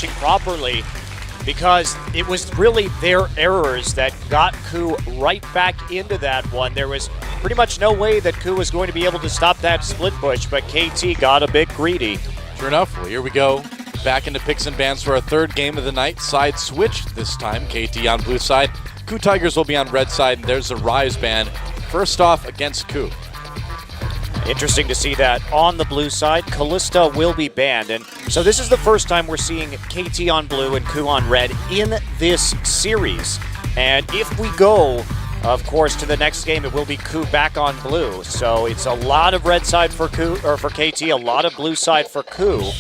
watching properly, because it was really their errors that got KOO right back into that one. There was pretty much no way that KOO was going to be able to stop that split push, but KT got a bit greedy. Sure enough, well, here we go. Back into picks and bans for our third game of the night. Side switch this time. KT on blue side. KOO Tigers will be on red side, and there's a Rise ban. First off against KOO. Interesting to see that on the blue side. Callista will be banned, and so this is the first time we're seeing KT on blue and KOO on red in this series. And if we go, of course, to the next game, it will be KOO back on blue. So it's a lot of red side for KOO, or for KT, a lot of blue side for KOO.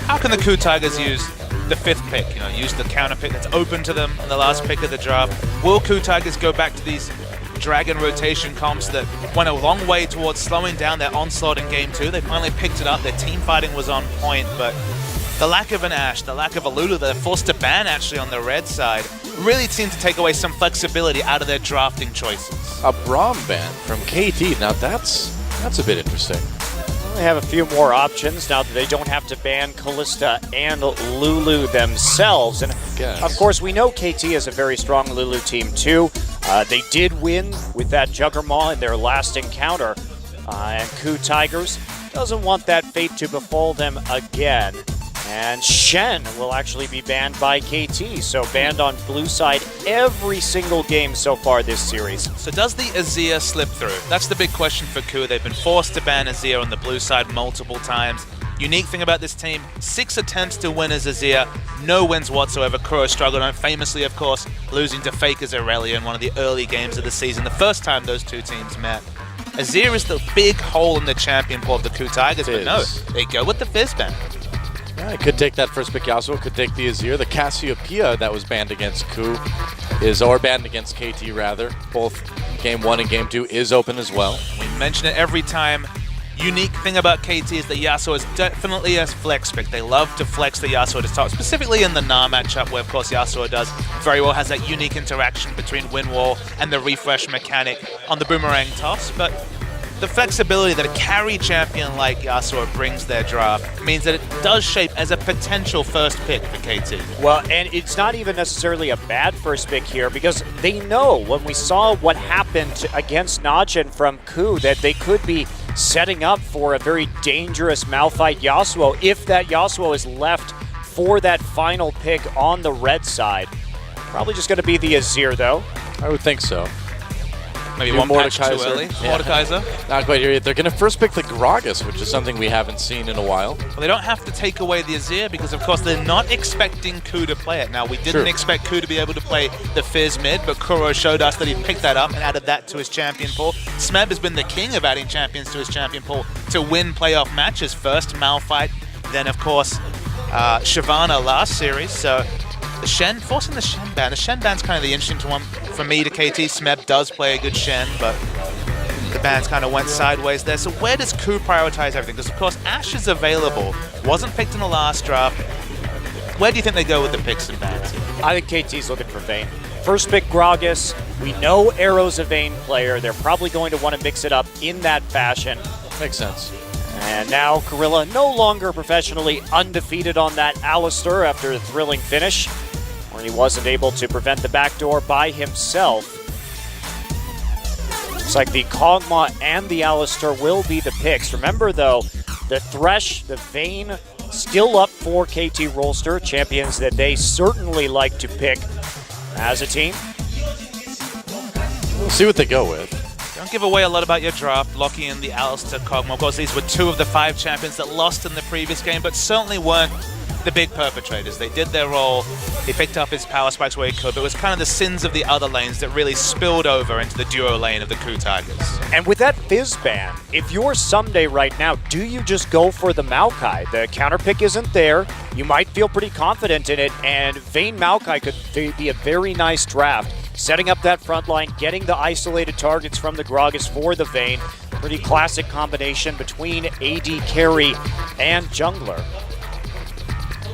How can the KOO Tigers use the fifth pick? You know, use the counter pick that's open to them in the last pick of the draft. Will KOO Tigers go back to these Dragon rotation comps that went a long way towards slowing down their onslaught in game 2? They finally picked it up. Their team fighting was on point, but the lack of an Ashe, the lack of a Lulu, they're forced to ban actually on the red side, really seemed to take away some flexibility out of their drafting choices. A Braum ban from KT. Now that's a bit interesting. They have a few more options now that they don't have to ban Callista and Lulu themselves. And of course, we know KT is a very strong Lulu team too. They did win with that Juggermaw in their last encounter. And KOO Tigers doesn't want that fate to befall them again. And Shen will actually be banned by KT, so banned on blue side every single game so far this series. So does the Azir slip through? That's the big question for KOO. They've been forced to ban Azir on the blue side multiple times. Unique thing about this team, 6 attempts to win as Azir, no wins whatsoever. KOO struggled on, famously, of course, losing to Fake as Aurelia in one of the early games of the season, the first time those two teams met. Azir is the big hole in the champion pool of the KOO Tigers, but no, they go with the Fizz ban. Yeah, it could take that first pick Yasuo, could take the Azir. The Cassiopeia that was banned against KOO or banned against KT rather. Both game 1 and game 2 is open as well. We mention it every time. Unique thing about KT is that Yasuo is definitely a flex pick. They love to flex the Yasuo to top, specifically in the Na matchup, where of course Yasuo does very well, has that unique interaction between win wall and the refresh mechanic on the boomerang toss. But the flexibility that a carry champion like Yasuo brings their draft means that it does shape as a potential first pick for KT. Well, and it's not even necessarily a bad first pick here, because they know when we saw what happened against Najin from KOO that they could be setting up for a very dangerous Malphite Yasuo if that Yasuo is left for that final pick on the red side. Probably just going to be the Azir, though. I would think so. Maybe one patch too early. Yeah. Mordekaiser. Not quite here yet. They're going to first pick the Gragas, which is something we haven't seen in a while. Well, they don't have to take away the Azir because, of course, they're not expecting KOO to play it. Now, we didn't expect KOO to be able to play the Fizz mid, but KOO showed us that he picked that up and added that to his champion pool. Smeb has been the king of adding champions to his champion pool to win playoff matches. First Malphite, then, of course, Shyvana last series. So the Shen, forcing the Shen ban. The Shen ban's kind of the interesting one for me to KT. Smeb does play a good Shen, but the bans kind of went sideways there. So where does KOO prioritize everything? Because, of course, Ashe is available. Wasn't picked in the last draft. Where do you think they go with the picks and bans? I think KT's looking for Vayne. First pick Gragas. We know Arrow's a Vayne player. They're probably going to want to mix it up in that fashion. Makes sense. And now Gorilla no longer professionally undefeated on that Alistar after a thrilling finish, where he wasn't able to prevent the backdoor by himself. Looks like the Kog'Maw and the Alistar will be the picks. Remember though, the Thresh, the Vayne, still up for KT Rolster, champions that they certainly like to pick as a team. We'll see what they go with. Don't give away a lot about your draft, locking in the Alistar Kog'Maw. Of course, these were 2 of the 5 champions that lost in the previous game, but certainly weren't the big perpetrators. They did their role. They picked up his power spikes where he could, but it was kind of the sins of the other lanes that really spilled over into the duo lane of the KOO Tigers. And with that Fizz ban, if you're Someday right now, do you just go for the Maokai? The counter pick isn't there. You might feel pretty confident in it, and Vayne Maokai could be a very nice draft. Setting up that front line, getting the isolated targets from the Gragas for the Vayne. Pretty classic combination between AD carry and jungler.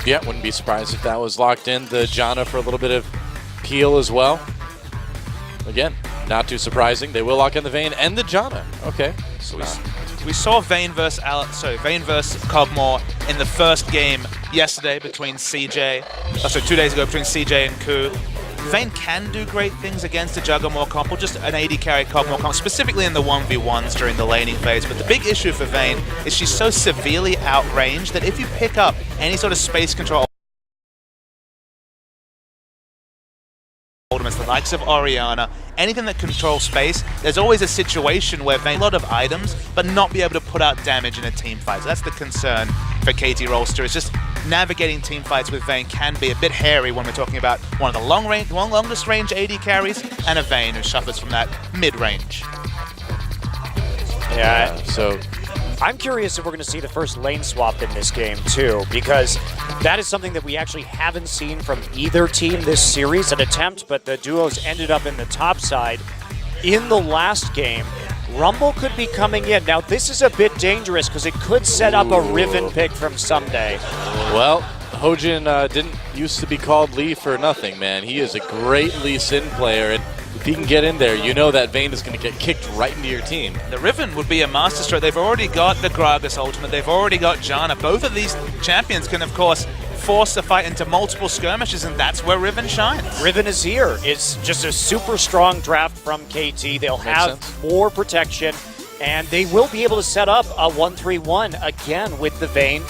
Yeah, wouldn't be surprised if that was locked in. The Janna for a little bit of peel as well. Again, not too surprising. They will lock in the Vayne and the Janna. Okay. So we We saw Vayne versus Cogmore in the first game yesterday between CJ. 2 days ago between CJ and KOO. Vayne can do great things against a Juggermore comp, or just an AD carry Cogmore comp, specifically in the 1v1s during the laning phase. But the big issue for Vayne is she's so severely outranged that if you pick up any sort of space control ultimates, the likes of Orianna, anything that controls space, there's always a situation where Vayne a lot of items, but not be able to put out damage in a team fight. So that's the concern for KT Rolster, is just navigating team fights with Vayne can be a bit hairy when we're talking about one of the longest range AD carries, and a Vayne who suffers from that mid-range. Yeah, so I'm curious if we're going to see the first lane swap in this game too, because that is something that we actually haven't seen from either team this series, an attempt, but the duos ended up in the top side in the last game. Rumble could be coming in. Now this is a bit dangerous because it could set up a Riven pick from Someday. Well, Hojin didn't used to be called Lee for nothing, man. He is a great Lee Sin player, and if he can get in there, you know that Vayne is going to get kicked right into your team. The Riven would be a masterstroke. They've already got the Gragas ultimate. They've already got Janna. Both of these champions can, of course, force the fight into multiple skirmishes, and that's where Riven shines. Riven is here. It's just a super strong draft from KT. They'll have more protection, and they will be able to set up a 1-3-1 again with the Vayne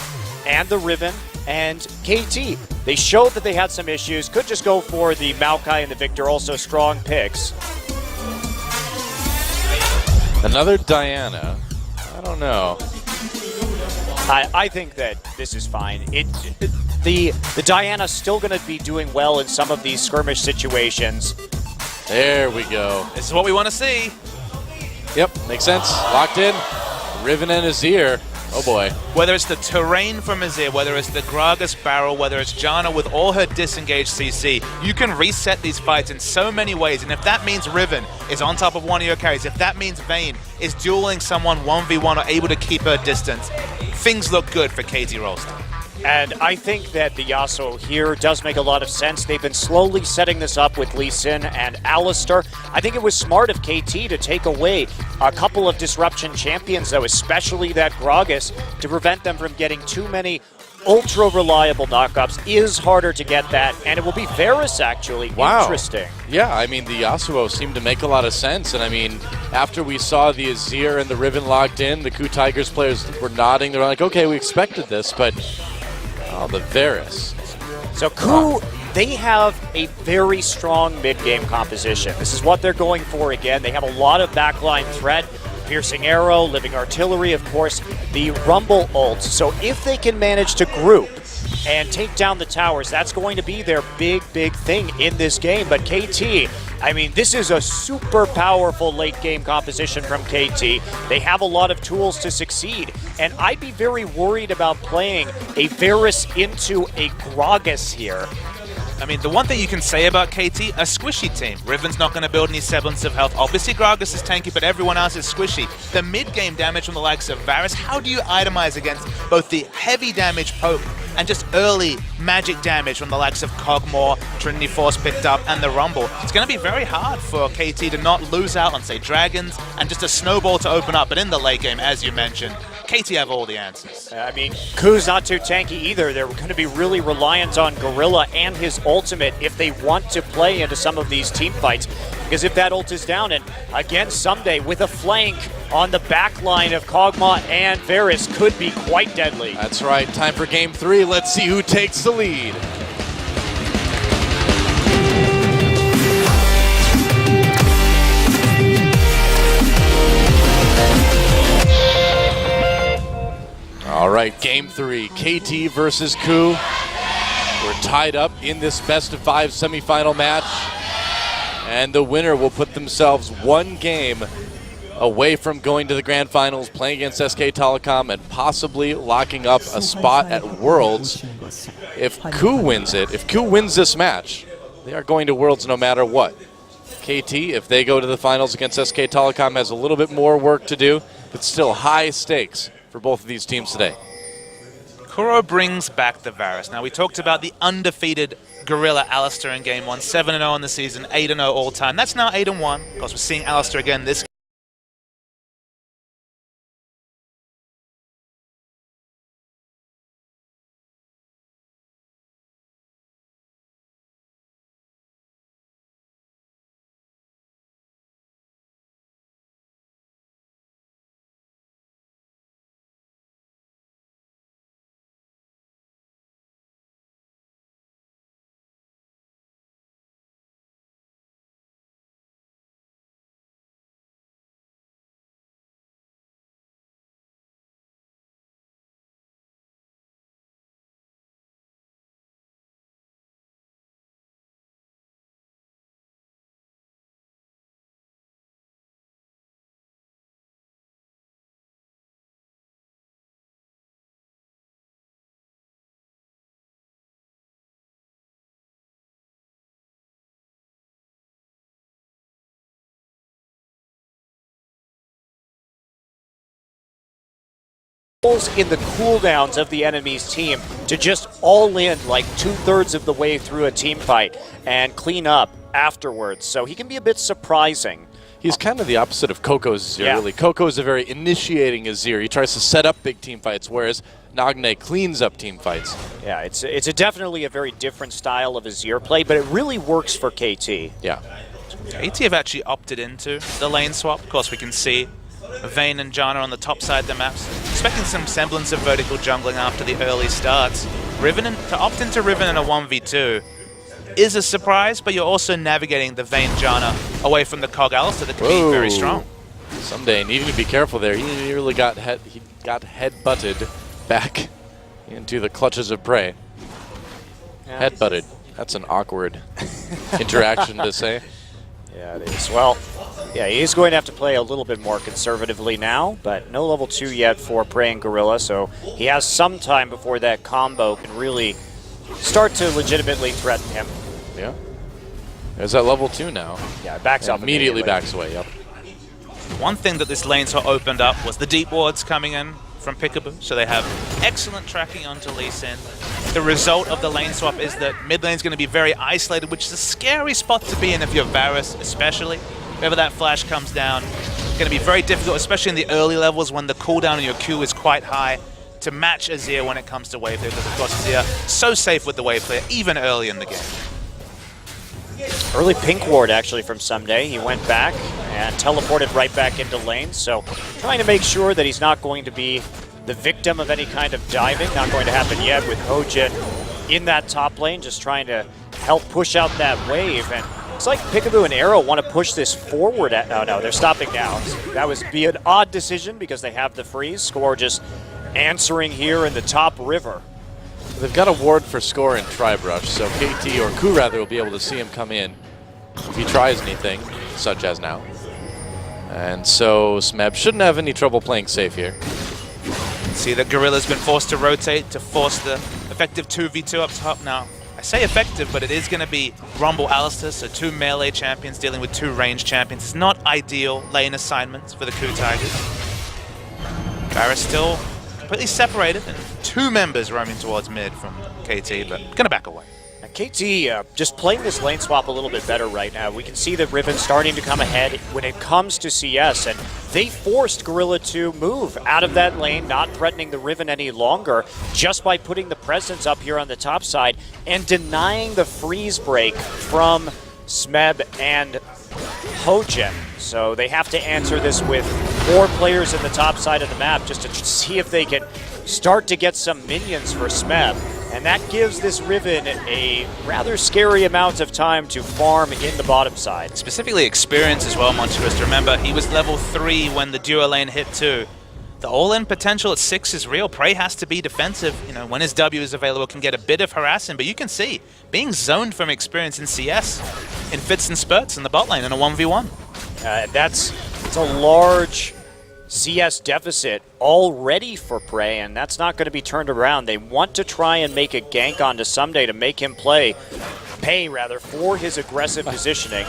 and the Riven and KT. They showed that they had some issues. Could just go for the Maokai and the Victor, also strong picks. Another Diana. I don't know. I think that this is fine. The Diana's still going to be doing well in some of these skirmish situations. There we go. This is what we want to see. Yep, makes sense. Locked in. Riven and Azir. Oh boy. Whether it's the terrain from Azir, whether it's the Gragas barrel, whether it's Janna with all her disengaged CC, you can reset these fights in so many ways. And if that means Riven is on top of one of your carries, if that means Vayne is dueling someone 1v1 or able to keep her distance, things look good for KT Rolster. And I think that the Yasuo here does make a lot of sense. They've been slowly setting this up with Lee Sin and Alistar. I think it was smart of KT to take away a couple of disruption champions, though, especially that Gragas, to prevent them from getting too many ultra-reliable knockups. Is harder to get that, and it will be Varus, actually. Wow. Interesting. Yeah, I mean, the Yasuo seemed to make a lot of sense, and I mean, after we saw the Azir and the Riven locked in, the KOO Tigers players were nodding. They're like, okay, we expected this, but oh, the Varus. So KOO, they have a very strong mid-game composition. This is what they're going for again. They have a lot of backline threat. Piercing Arrow, Living Artillery, of course, the Rumble ult. So if they can manage to group and take down the towers, that's going to be their big thing in this game. But KT, I mean, this is a super powerful late game composition from KT. They have a lot of tools to succeed, and I'd be very worried about playing a Varus into a Gragas here. I mean, the one thing you can say about KT, a squishy team. Riven's not going to build any semblance of health. Obviously, Gragas is tanky, but everyone else is squishy. The mid-game damage from the likes of Varus, how do you itemize against both the heavy damage poke and just early magic damage from the likes of Cogmore, Trinity Force picked up, and the Rumble? It's going to be very hard for KT to not lose out on, say, Dragons, and just a snowball to open up. But in the late game, as you mentioned, KT have all the answers. I mean, KOO's not too tanky either. They're going to be really reliant on Gorilla and his ultimate if they want to play into some of these team fights. Because if that ult is down, and again, Someday with a flank on the back line of Kog'Maw and Varus could be quite deadly. That's right. Time for game 3. Let's see who takes the lead. All right, game 3, KT versus KOO. We're tied up in this best-of-5 semifinal match, and the winner will put themselves one game away from going to the grand finals, playing against SK Telecom, and possibly locking up a spot at Worlds. If KOO wins it, if KOO wins this match, they are going to Worlds no matter what. KT, if they go to the finals against SK Telecom, has a little bit more work to do, but still high stakes for both of these teams today. KOO brings back the Varus. Now, we talked about the undefeated Gorilla Alistar in Game 1, 7-0 in the season, 8-0 all time. That's now 8-1. Of course, we're seeing Alistar again this in the cooldowns of the enemy's team to just all in like 2/3 of the way through a team fight and clean up afterwards. So he can be a bit surprising. He's kind of the opposite of KOO's Azir, really. KOO is a very initiating Azir. He tries to set up big team fights, whereas Nagne cleans up team fights. Yeah, it's definitely a very different style of Azir play, but it really works for KT. Yeah. KT have actually opted into the lane swap. Of course, we can see Vayne and Janna on the top side of the maps. Expecting some semblance of vertical jungling after the early starts. To opt into Riven in a 1v2 is a surprise, but you're also navigating the Vayne Janna away from the KOO Alistar that can be very strong. Someday needing to be careful there. He nearly got head-butted back into the clutches of prey. Yeah. Head-butted. That's an awkward interaction to say. Yeah, it is. Well, yeah, he's going to have to play a little bit more conservatively now, but no level 2 yet for Prey and Gorilla, so he has some time before that combo can really start to legitimately threaten him. Yeah. There's that level 2 now. Yeah, it backs up immediately. Backs away, yep. One thing that this lane saw opened up was the deep wards coming in from Peekaboo, so they have excellent tracking onto Lee Sin. The result of the lane swap is that mid lane is going to be very isolated, which is a scary spot to be in if you're Varus, especially. Whenever that flash comes down, it's going to be very difficult, especially in the early levels when the cooldown on your Q is quite high, to match Azir when it comes to wave clear, because of course Azir so safe with the wave clear, even early in the game. Early pink ward actually from Someday. He went back and teleported right back into lane, so trying to make sure that he's not going to be the victim of any kind of diving. Not going to happen yet with Hojin in that top lane, just trying to help push out that wave. And it's like Peekaboo and Arrow want to push this forward. No, they're stopping now. That would be an odd decision because they have the freeze. Score just answering here in the top river. They've got a ward for Score and Tribrush, so KT, or KOO rather, will be able to see him come in if he tries anything, such as now. And so Smeb shouldn't have any trouble playing safe here. See that Gorilla's been forced to rotate to force the effective 2v2 up top now. I say effective, but it is going to be Rumble Alistar, so 2 melee champions dealing with 2 range champions. It's not ideal lane assignments for the KOO Tigers. Varus still completely separated, and 2 members roaming towards mid from KT, but going to back away. Now, KT just playing this lane swap a little bit better right now. We can see that Riven starting to come ahead when it comes to CS, and they forced Gorilla to move out of that lane, not threatening the Riven any longer, just by putting the presence up here on the top side and denying the freeze break from Smeb and Hojin. So they have to answer this with more players in the top side of the map just to see if they can start to get some minions for Smeb. And that gives this Riven a rather scary amount of time to farm in the bottom side. Specifically experience as well, Montrist. Remember, he was level 3 when the duo lane hit 2. The all-in potential at 6 is real. Prey has to be defensive. You know, when his W is available, can get a bit of harassing. But you can see, being zoned from experience in CS in fits and spurts in the bot lane in a 1v1. It's a large CS deficit already for Prey, and that's not going to be turned around. They want to try and make a gank onto Someday to make him pay for his aggressive positioning.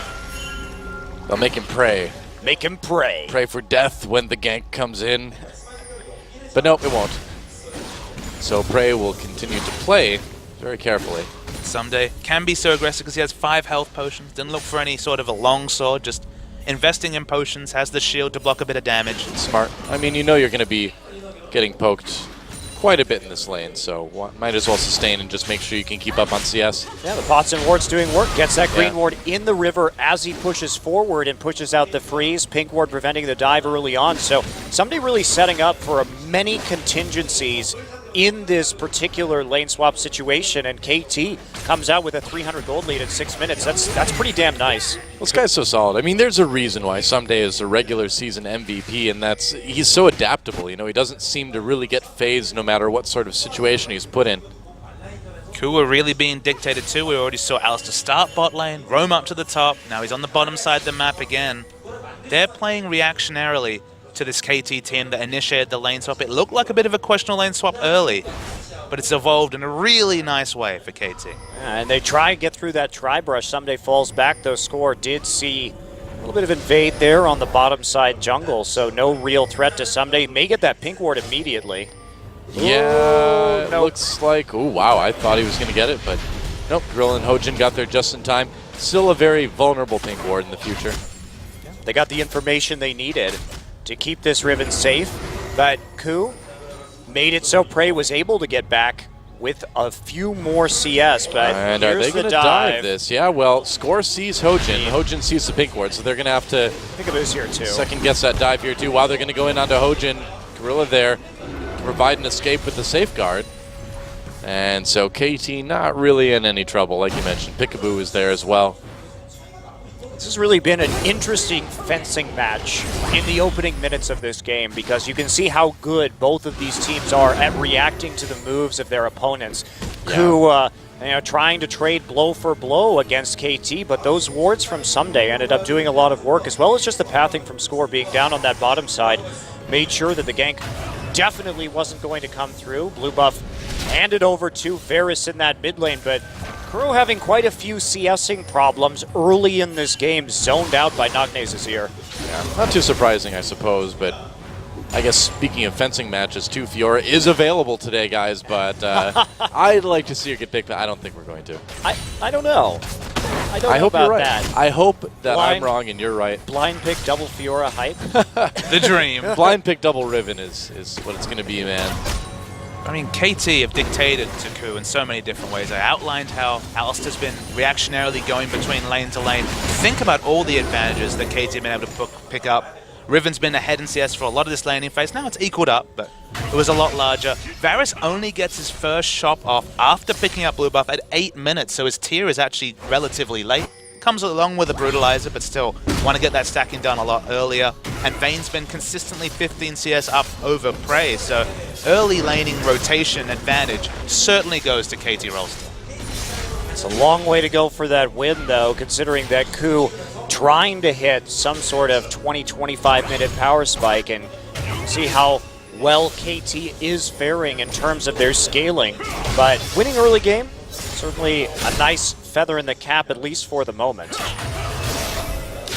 They'll make him pray. Make him pray. Pray for death when the gank comes in. But nope, it won't. So Prey will continue to play very carefully. Someday can be so aggressive because he has 5 health potions. Didn't look for any sort of a long sword, just investing in potions, has the shield to block a bit of damage. Smart. I mean, you know you're going to be getting poked quite a bit in this lane, so might as well sustain and just make sure you can keep up on CS. Yeah, the pots and wards doing work. Gets that green ward in the river as he pushes forward and pushes out the freeze. Pink ward preventing the dive early on. So somebody really setting up for many contingencies in this particular lane swap situation, and KT comes out with a 300 gold lead in 6 minutes. That's pretty damn nice. Well, this guy's so solid. I mean, there's a reason why Someday is a regular season MVP, and he's so adaptable. You know, he doesn't seem to really get phased no matter what sort of situation he's put in. KOO are really being dictated to. We already saw Alistar start bot lane, roam up to the top. Now he's on the bottom side of the map again. They're playing reactionarily to this KT team that initiated the lane swap. It looked like a bit of a questionable lane swap early, but it's evolved in a really nice way for KT. Yeah, and they try and get through that Tribrush. Someday falls back, though. Score did see a little bit of invade there on the bottom side jungle, so no real threat to Someday. May get that pink ward immediately. Yeah, it nope. looks like, oh wow, I thought he was going to get it, but nope, Drill and Hojin got there just in time. Still a very vulnerable pink ward in the future. They got the information they needed to keep this Riven safe, but KOO made it so Prey was able to get back with a few more CS, but and are here's they the going to dive. dive this? Yeah, well, Score sees Hojin. Hojin sees the pink ward, so they're going to have to Think of this here too. second guess that dive here too. While they're going to go in onto Hojin, Gorilla there to provide an escape with the safeguard. And so KT not really in any trouble, like you mentioned. Peekaboo is there as well. This has really been an interesting fencing match in the opening minutes of this game because you can see how good both of these teams are at reacting to the moves of their opponents. Yeah. KOO, trying to trade blow for blow against KT, but those wards from Someday ended up doing a lot of work, as well as just the pathing from Score being down on that bottom side, made sure that the gank definitely wasn't going to come through. Blue buff handed over to Varus in that mid lane, but KOO having quite a few CSing problems early in this game, zoned out by Nagne's Azir. Yeah, not too surprising, I suppose, but I guess speaking of fencing matches, too, Fiora is available today, guys, but I'd like to see her get picked, but I don't think we're going to. I don't know. I don't know hope about you're right. that. I hope that I'm Blind- wrong and you're right. Blind pick double Fiora hype. The dream. Blind pick double Riven is what it's going to be, man. I mean, KT have dictated to KOO in so many different ways. I outlined how Alistair's been reactionarily going between lane to lane. Think about all the advantages that KT have been able to pick up. Riven's been ahead in CS for a lot of this laning phase. Now it's equaled up, but it was a lot larger. Varus only gets his first shot off after picking up blue buff at 8 minutes, so his tier is actually relatively late. Comes along with a brutalizer, but still want to get that stacking done a lot earlier. And Vayne's been consistently 15 CS up over Prey, so early laning rotation advantage certainly goes to KT Rolster. It's a long way to go for that win, though, considering that KOO trying to hit some sort of 20-25 minute power spike, and see how well KT is faring in terms of their scaling. But winning early game, certainly a nice feather in the cap, at least for the moment.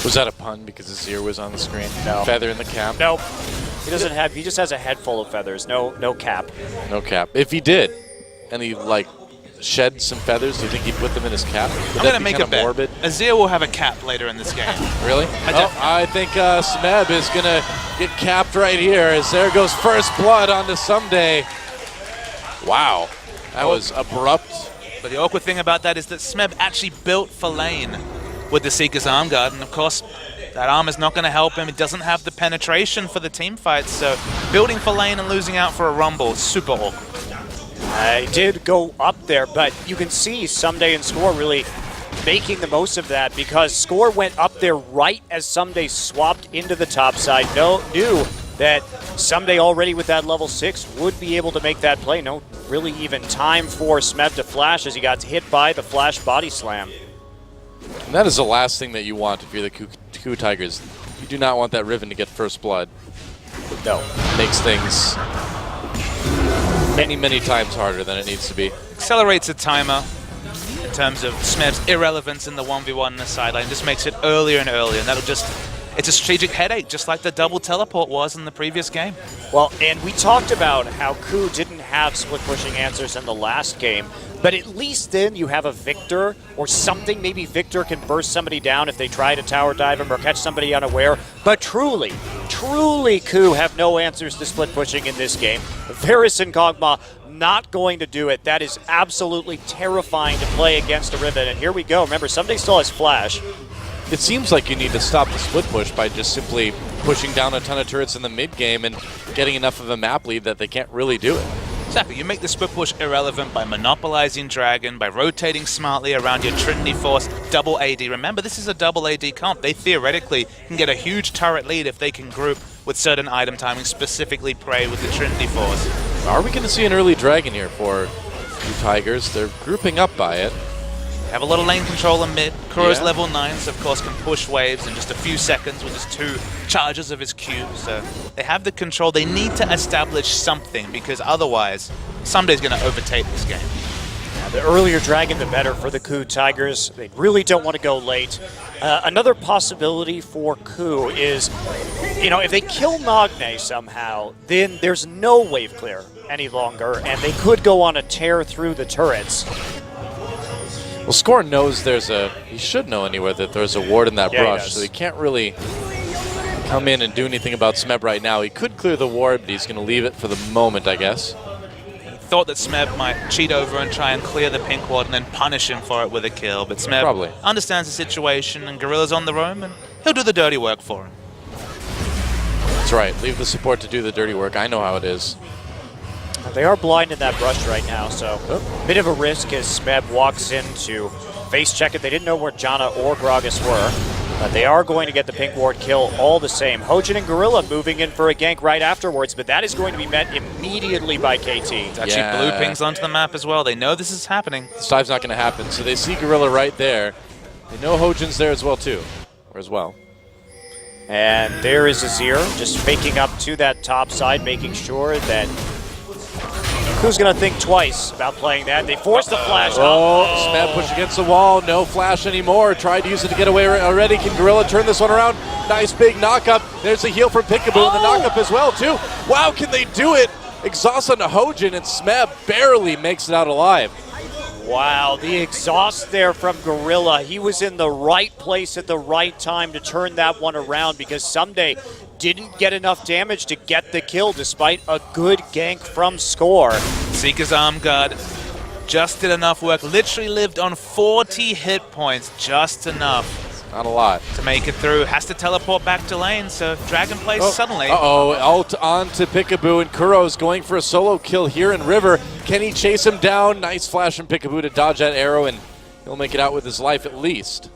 Was that a pun because Azir was on the screen? No. Feather in the cap? Nope. He doesn't have. He just has a head full of feathers. No cap. No cap. If he did, and he like shed some feathers, do you think he'd put them in his cap? Would I'm that going to be make kinda a bet. morbid? Azir will have a cap later in this game. Really? I think Smeb is going to get capped right here as there goes first blood onto Someday. Wow. That was abrupt. But the awkward thing about that is that Smeb actually built for lane with the Seeker's Arm Guard, and of course, that arm is not going to help him. It doesn't have the penetration for the team fights, so building for lane and losing out for a Rumble is super awkward. I did go up there, but you can see Someday and Score really making the most of that, because Score went up there right as Someday swapped into the top side. Knew that Someday already with that level 6 would be able to make that play. No really even time for Smeb to flash as he got hit by the flash body slam. And that is the last thing that you want if you're the KOO Tigers. You do not want that Riven to get first blood. No. Makes things many, many times harder than it needs to be. Accelerates a timer in terms of Smeb's irrelevance in the 1v1 in the sideline. Just makes it earlier and earlier, and that'll just... It's a strategic headache, just like the double teleport was in the previous game. Well, and we talked about how KOO didn't have split-pushing answers in the last game, but at least then you have a Victor or something. Maybe Victor can burst somebody down if they try to tower dive him or catch somebody unaware. But truly KOO have no answers to split-pushing in this game. Varus and Kog'Maw not going to do it. That is absolutely terrifying to play against a Riven. And here we go. Remember, Someday still has Flash. It seems like you need to stop the split push by just simply pushing down a ton of turrets in the mid game and getting enough of a map lead that they can't really do it. Exactly. You make the split push irrelevant by monopolizing Dragon, by rotating smartly around your Trinity Force, double AD. Remember, this is a double AD comp. They theoretically can get a huge turret lead if they can group with certain item timing, specifically Prey with the Trinity Force. Are we going to see an early Dragon here for KOO Tigers? They're grouping up by it. Have a lot of lane control in mid. Kuro's Yeah. level 9, so of course can push waves in just a few seconds with just 2 charges of his Q. So they have the control. They need to establish something, because otherwise Someday's going to overtake this game. The earlier Dragon, the better for the KOO Tigers. They really don't want to go late. Another possibility for KOO is, if they kill Nagne somehow, then there's no wave clear any longer, and they could go on a tear through the turrets. Well, Score knows he should know anyway that there's a ward in that brush, so he can't really come in and do anything about Smeb right now. He could clear the ward, but he's going to leave it for the moment, I guess. Thought that Smeb might cheat over and try and clear the pink ward and then punish him for it with a kill, but Smeb probably understands the situation, and Gorilla's on the roam, and he'll do the dirty work for him. That's right. Leave the support to do the dirty work. I know how it is. They are blind in that brush right now, so bit of a risk as Smeb walks in to face check it. They didn't know where Janna or Gragas were, but they are going to get the pink ward kill all the same. Hojin and Gorilla moving in for a gank right afterwards, but that is going to be met immediately by KT. It's actually blue pings onto the map as well. They know this is happening. This dive's not going to happen, so they see Gorilla right there. They know Hojin's there as well, too. Or as well. And there is Azir just faking up to that top side, making sure that who's going to think twice about playing that. They force the flash. Smeb push against the wall. No flash anymore. Tried to use it to get away already. Can Gorilla turn this one around? Nice big knockup. There's a heal from Peekaboo and the knockup as well, too. Wow, can they do it? Exhaust on Hojin, and Smeb barely makes it out alive. Wow, the exhaust there from Gorilla. He was in the right place at the right time to turn that one around, because Someday didn't get enough damage to get the kill despite a good gank from Score. Seeker's arm guard just did enough work. Literally lived on 40 hit points, just enough. Not a lot. To make it through. Has to teleport back to lane, so Dragon plays suddenly. Ult on to Peekaboo, and Kuro's going for a solo kill here in River. Can he chase him down? Nice flash from Peekaboo to dodge that arrow, and he'll make it out with his life at least.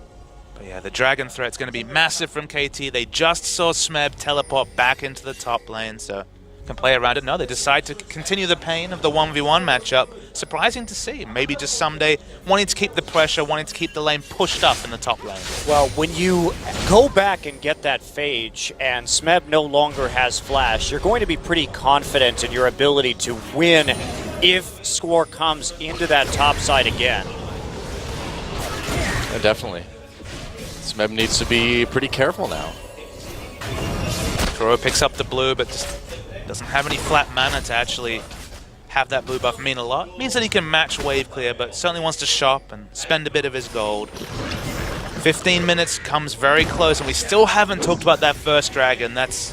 But yeah, the Dragon threat's going to be massive from KT. They just saw Smeb teleport back into the top lane, so can play around it. No, they decide to continue the pain of the 1v1 matchup. Surprising to see. Maybe just Someday wanting to keep the pressure, wanting to keep the lane pushed up in the top lane. Well, when you go back and get that Phage and Smeb no longer has flash, you're going to be pretty confident in your ability to win if Score comes into that top side again. Yeah, definitely. Smeb needs to be pretty careful now. Kuro picks up the blue, but just doesn't have any flat mana to actually have that blue buff mean a lot. Means that he can match wave clear, but certainly wants to shop and spend a bit of his gold. 15 minutes comes very close, and we still haven't talked about that first dragon. That's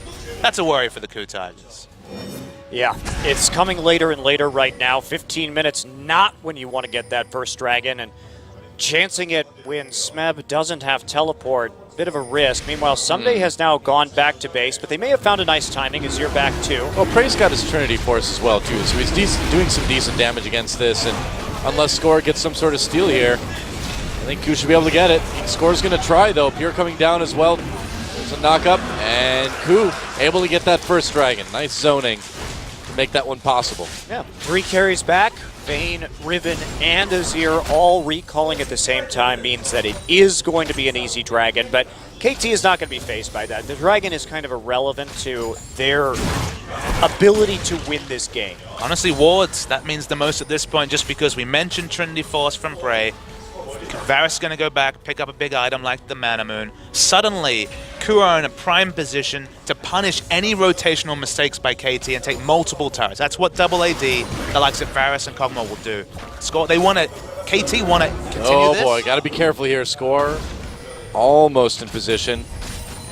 a worry for the KOO Tigers. Yeah, it's coming later and later right now. 15 minutes, not when you want to get that first dragon, and chancing it when Smeb doesn't have teleport. Bit of a risk. Meanwhile, Someday has now gone back to base, but they may have found a nice timing as you're back too. Well, Prey's got his Trinity Force as well too, so he's doing some decent damage against this, and unless Score gets some sort of steal here, I think KOO should be able to get it. Score's going to try though. Pure coming down as well. There's a knock-up, and KOO able to get that first dragon. Nice zoning to make that one possible. Yeah, 3 carries back. Vayne, Riven, and Azir all recalling at the same time means that it is going to be an easy dragon, but KT is not going to be faced by that. The dragon is kind of irrelevant to their ability to win this game. Honestly, wards, that means the most at this point, just because we mentioned Trinity Force from Prey. Varus is going to go back, pick up a big item like the Mana Moon. Suddenly, KOO are in a prime position to punish any rotational mistakes by KT and take multiple turrets. That's what double AD, the likes of Varus and Kog'Maw will do. Score, they want to, KT want to continue this. Oh boy, got to be careful here. Score almost in position.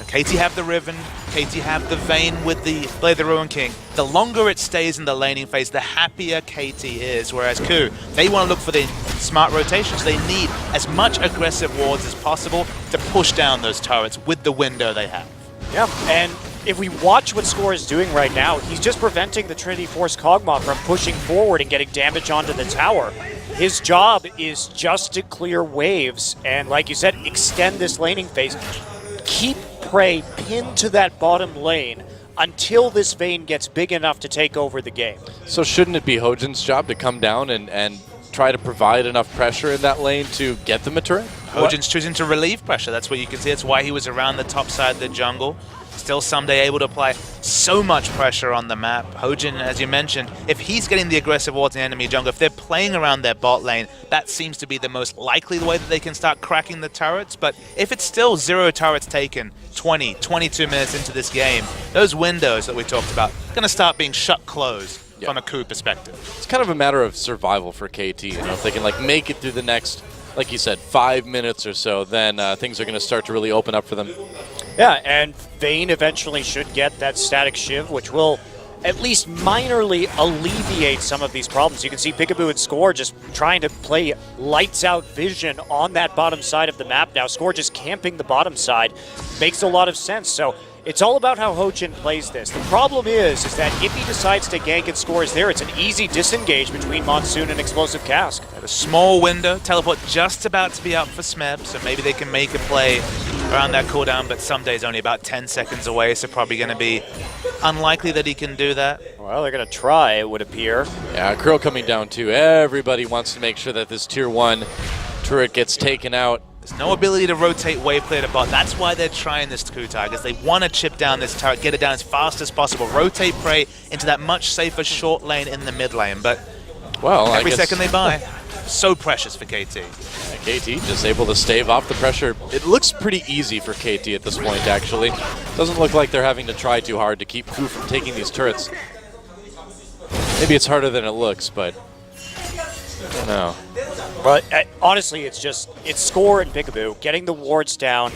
KT have the Riven, KT have the Vayne with the Blade of the Ruin King. The longer it stays in the laning phase, the happier KT is, whereas KOO, they want to look for the smart rotations. They need as much aggressive wards as possible to push down those turrets with the window they have. Yeah, and if we watch what Score is doing right now, he's just preventing the Trinity Force Kog'Maw from pushing forward and getting damage onto the tower. His job is just to clear waves and, like you said, extend this laning phase. Keep Prey pinned to that bottom lane until this Vayne gets big enough to take over the game. So shouldn't it be Hojin's job to come down and try to provide enough pressure in that lane to get them a turret? Hojin's choosing to relieve pressure. That's what you can see. That's why he was around the top side of the jungle. Still Someday able to apply so much pressure on the map. Hojin, as you mentioned, if he's getting the aggressive wards in the enemy jungle, if they're playing around their bot lane, that seems to be the most likely way that they can start cracking the turrets. But if it's still 0 turrets taken 20, 22 minutes into this game, those windows that we talked about are going to start being shut closed from a KOO perspective. It's kind of a matter of survival for KT. You know, if they can like make it through the next, like you said, 5 minutes or so, then things are going to start to really open up for them. Yeah, and Vayne eventually should get that static shiv, which will at least minorly alleviate some of these problems. You can see Peekaboo and Score just trying to play lights out vision on that bottom side of the map now. Score just camping the bottom side makes a lot of sense. So it's all about how Ho-Jin plays this. The problem is that if he decides to gank and Score is there, it's an easy disengage between Monsoon and Explosive Cask. A small window, teleport just about to be up for Smeb, so maybe they can make a play around that cooldown, but Someday's only about 10 seconds away, so probably going to be unlikely that he can do that. Well, they're going to try, it would appear. Yeah, Curl coming down too. Everybody wants to make sure that this tier 1 turret gets taken out. There's no ability to rotate wave clear to bot. That's why they're trying this KOO Tigers. They want to chip down this turret, get it down as fast as possible, rotate prey into that much safer short lane in the mid lane. But well, every second they buy, so precious for KT. Yeah, KT just able to stave off the pressure. It looks pretty easy for KT at this point, actually. Doesn't look like they're having to try too hard to keep KOO from taking these turrets. Maybe it's harder than it looks, but I don't know. But honestly, it's Score and Peekaboo getting the wards down,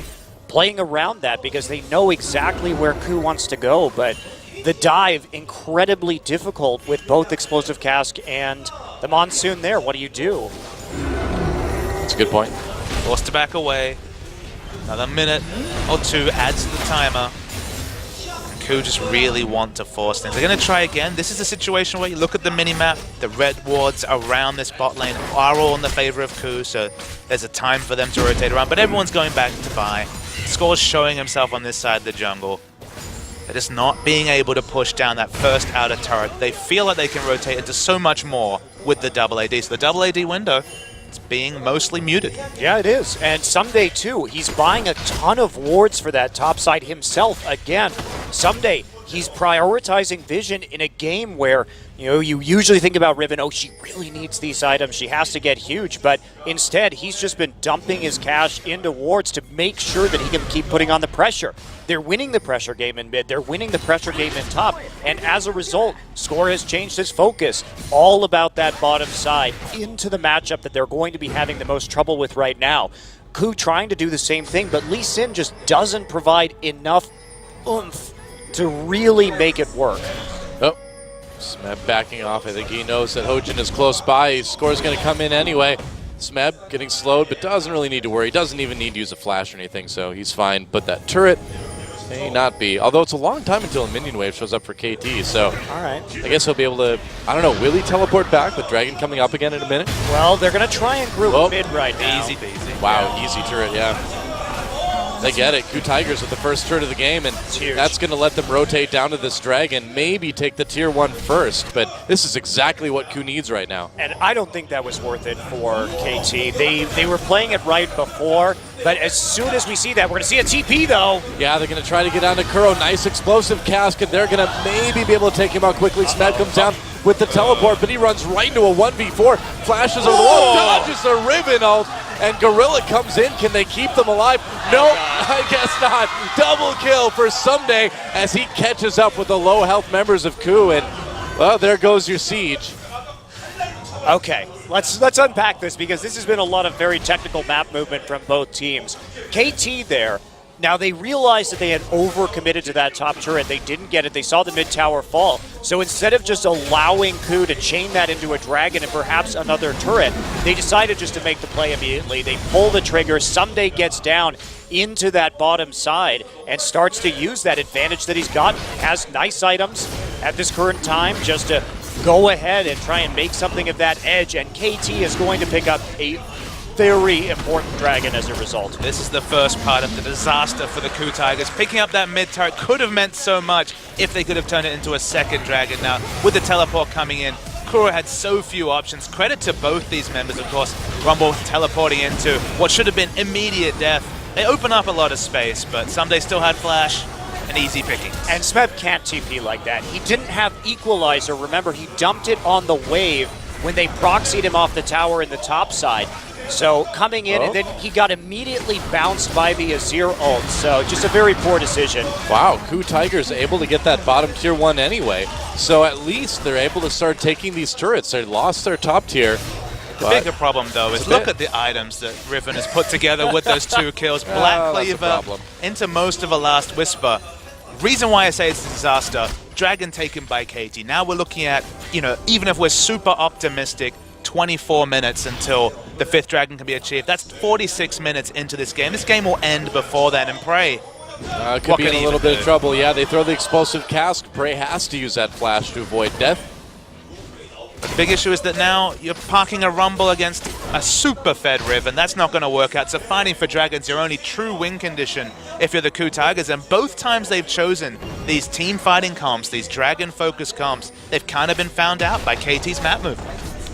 playing around that because they know exactly where KOO wants to go. But the dive, incredibly difficult with both Explosive Cask and the Monsoon there. What do you do? That's a good point. Forced to back away. Another minute or two adds to the timer. KOO just really want to force things. They're going to try again. This is a situation where you look at the mini-map, the red wards around this bot lane are all in the favor of KOO, so there's a time for them to rotate around, but everyone's going back to buy. Score's showing himself on this side of the jungle. They're just not being able to push down that first outer turret. They feel like they can rotate into so much more with the double AD, so the double AD window, it's being mostly muted. Yeah, it is. And Someday, too, he's buying a ton of wards for that top side himself. Again, Someday, he's prioritizing vision in a game where, you know, you usually think about Ribbon, oh, she really needs these items, she has to get huge, but instead, he's just been dumping his cash into wards to make sure that he can keep putting on the pressure. They're winning the pressure game in mid, they're winning the pressure game in top, and as a result, Score has changed his focus all about that bottom side into the matchup that they're going to be having the most trouble with right now. KOO trying to do the same thing, but Lee Sin just doesn't provide enough oomph to really make it work. Oh, Smeb backing off. I think he knows that Ho-Jin is close by. Score's going to come in anyway. Smeb getting slowed, but doesn't really need to worry. He doesn't even need to use a flash or anything, so he's fine. But that turret may not be. Although it's a long time until a minion wave shows up for KT, so all right. I guess he'll be able to, I don't know, will he teleport back with Dragon coming up again in a minute? Well, they're going to try and group mid right now. Easy peasy. Wow, easy turret, yeah. They get it. KOO Tigers with the first turret of the game, and that's going to let them rotate down to this Dragon, maybe take the tier 1 first, but this is exactly what KOO needs right now. And I don't think that was worth it for KT. They were playing it right before, but as soon as we see that, we're going to see a TP, though. Yeah, they're going to try to get down to Kuro. Nice Explosive Cask, and they're going to maybe be able to take him out quickly. Smeb comes down with the teleport, but he runs right into a 1v4, flashes over the wall, dodges the Ribbon ult, and Gorilla comes in. Can they keep them alive? No, I guess not. Double kill for Someday as he catches up with the low health members of KOO, and well, there goes your siege. Okay, let's unpack this because this has been a lot of very technical map movement from both teams. KT there. Now, they realized that they had overcommitted to that top turret. They didn't get it. They saw the mid-tower fall. So instead of just allowing KOO to chain that into a Dragon and perhaps another turret, they decided just to make the play immediately. They pull the trigger. Someday gets down into that bottom side and starts to use that advantage that he's got. Has nice items at this current time just to go ahead and try and make something of that edge. And KT is going to pick up a very important Dragon as a result. This is the first part of the disaster for the KOO Tigers. Picking up that mid turret could have meant so much if they could have turned it into a second Dragon. Now, with the teleport coming in, Kuro had so few options. Credit to both these members, of course. Rumble teleporting into what should have been immediate death. They open up a lot of space, but Someday still had flash and easy picking. And Smeb can't TP like that. He didn't have Equalizer. Remember, he dumped it on the wave when they proxied him off the tower in the top side. So coming in, and then he got immediately bounced by the Azir ult. So just a very poor decision. Wow, KOO Tigers able to get that bottom tier 1 anyway. So at least they're able to start taking these turrets. They lost their top tier. The bigger problem, though, is look at the items that Riven has put together with those 2 kills. Black Cleaver into most of a Last Whisper. Reason why I say it's a disaster, Dragon taken by KT. Now we're looking at, you know, even if we're super optimistic, 24 minutes until the 5th Dragon can be achieved. That's 46 minutes into this game. This game will end before then, and Prey could be in a little bit of trouble. Yeah, they throw the explosive cask. Prey has to use that flash to avoid death. The big issue is that now you're parking a Rumble against a super fed Riven. That's not going to work out. So fighting for Dragon's your only true win condition if you're the KOO Tigers. And both times they've chosen these team fighting comps, these Dragon-focused comps, they've kind of been found out by KT's map move.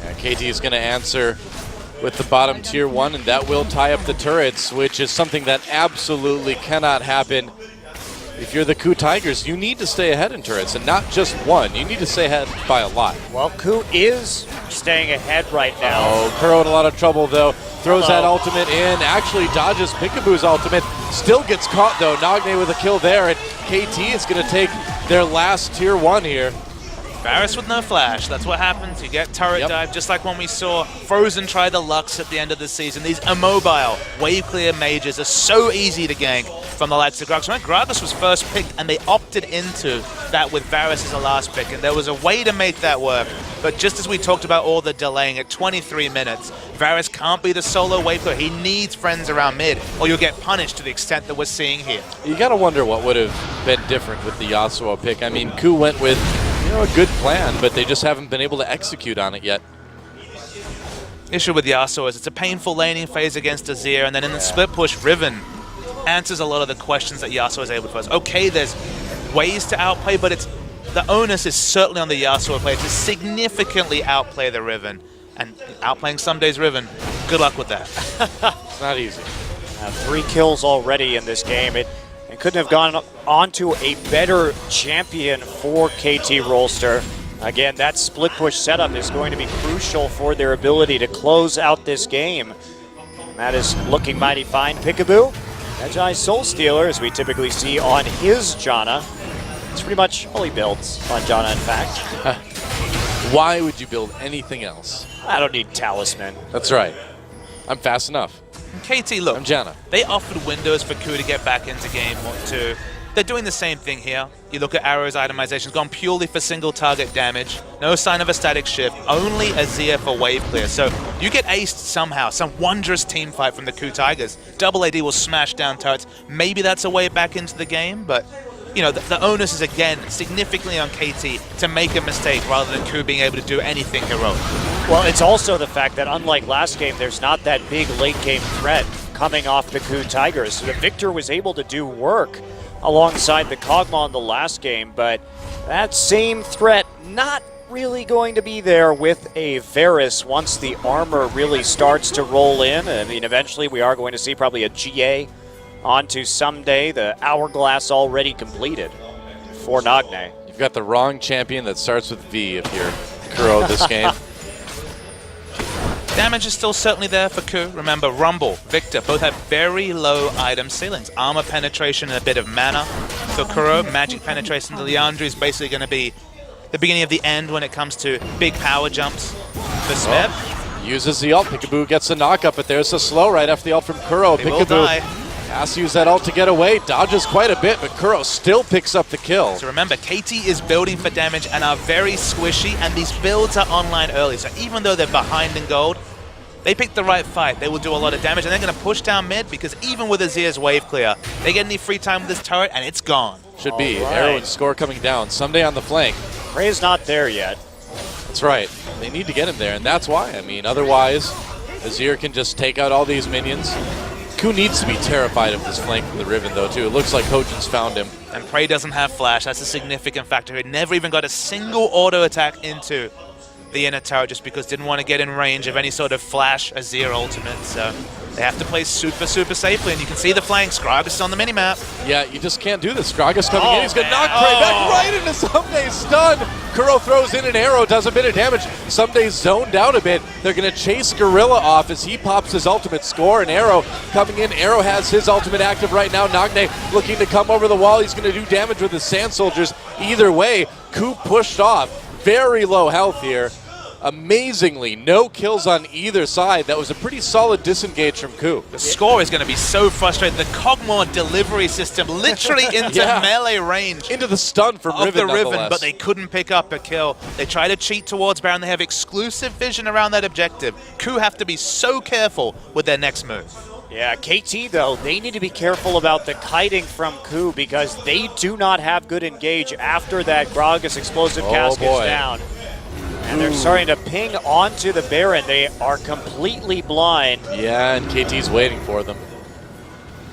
Yeah, KT is going to answer with the bottom tier 1, and that will tie up the turrets, which is something that absolutely cannot happen. If you're the KOO Tigers, you need to stay ahead in turrets, and not just one. You need to stay ahead by a lot. Well, KOO is staying ahead right now. Oh, KOO in a lot of trouble, though. Throws that ultimate in, actually dodges Peekaboo's ultimate. Still gets caught, though. Nagne with a kill there, and KT is going to take their last tier 1 here. Varus with no flash. That's what happens. You get turret dive, just like when we saw Frozen try the Lux at the end of the season. These immobile, wave clear mages are so easy to gank from the likes of Gragas. When Gragas was first picked, and they opted into that with Varus as a last pick, and there was a way to make that work. But just as we talked about all the delaying at 23 minutes, Varus can't be the solo wave clear. He needs friends around mid, or you'll get punished to the extent that we're seeing here. You got to wonder what would have been different with the Yasuo pick. I mean, KOO went with a good plan, but they just haven't been able to execute on it yet. Issue with Yasuo is it's a painful laning phase against Azir, and then in the split push, Riven answers a lot of the questions that Yasuo is able to pose. Okay, there's ways to outplay, but it's the onus is certainly on the Yasuo player to significantly outplay the Riven. And outplaying some days Riven, good luck with that. It's not easy. 3 kills already in this game. It couldn't have gone on to a better champion for KT Rolster. Again, that split push setup is going to be crucial for their ability to close out this game. And that is looking mighty fine. Peekaboo, Magi Soul Stealer, as we typically see on his Janna. It's pretty much all he builds on Janna, in fact. Why would you build anything else? I don't need Talisman. That's right. I'm fast enough. KT, look, I'm Janna. They offered windows for KOO to get back into game 2. They're doing the same thing here. You look at Arrow's itemization, it's gone purely for single target damage. No sign of a static shift, only Azir for wave clear. So you get aced somehow, some wondrous team fight from the KOO Tigers. Double AD will smash down turrets. Maybe that's a way back into the game, but you know, the onus is again significantly on KT to make a mistake rather than KOO being able to do anything heroic. Well, it's also the fact that unlike last game, there's not that big late game threat coming off the KOO Tigers. So the Victor was able to do work alongside the Kog'Maw in the last game, but that same threat not really going to be there with a Varus once the armor really starts to roll in. I mean, eventually we are going to see probably a GA onto someday, the hourglass already completed for Nagne. You've got the wrong champion that starts with V if you're KOO this game. Damage is still certainly there for KOO. Remember, Rumble, Victor both have very low item ceilings. Armor penetration and a bit of mana for KOO. Magic penetration to Leandri is basically going to be the beginning of the end when it comes to big power jumps for Smeb. Uses the ult. Peekaboo gets the knockup, but there's a slow right after the ult from KOO. They will die. Has to use that ult to get away. Dodges quite a bit, but KOO still picks up the kill. So remember, KT is building for damage and are very squishy, and these builds are online early. So even though they're behind in gold, they picked the right fight. They will do a lot of damage, and they're going to push down mid because even with Azir's wave clear, they get any free time with this turret, and it's gone. Should be. Arrow and score coming down. Someday on the flank. Prey's not there yet. That's right. They need to get him there, and that's why. I mean, otherwise, Azir can just take out all these minions. KOO needs to be terrified of this flank from the Riven, though, too. It looks like Hojin's found him. And Prey doesn't have flash. That's a significant factor. He never even got a single auto attack into the inner tower just because didn't want to get in range of any sort of flash Azir ultimate. So they have to play super, super safely. And you can see the flanks. Gragas on the minimap. Yeah, you just can't do this. Gragas coming in. He's going to knock Prey back right into Sunday's stun. Kuro throws in an arrow, does a bit of damage. Sumday's zoned out a bit. They're going to chase Gorilla off as he pops his ultimate score. An Arrow coming in. Arrow has his ultimate active right now. Nagne looking to come over the wall. He's going to do damage with his Sand Soldiers. Either way, KOO pushed off. Very low health here. Amazingly, no kills on either side. That was a pretty solid disengage from KOO. The score is going to be so frustrating. The Cogmore delivery system literally into melee range. Into the stun from Riven, but they couldn't pick up a kill. They try to cheat towards Baron. They have exclusive vision around that objective. KOO have to be so careful with their next move. Yeah, KT, though, they need to be careful about the kiting from KOO because they do not have good engage after that Gragas explosive cast gets down. And they're starting to ping onto the Baron. They are completely blind. Yeah, and KT's waiting for them.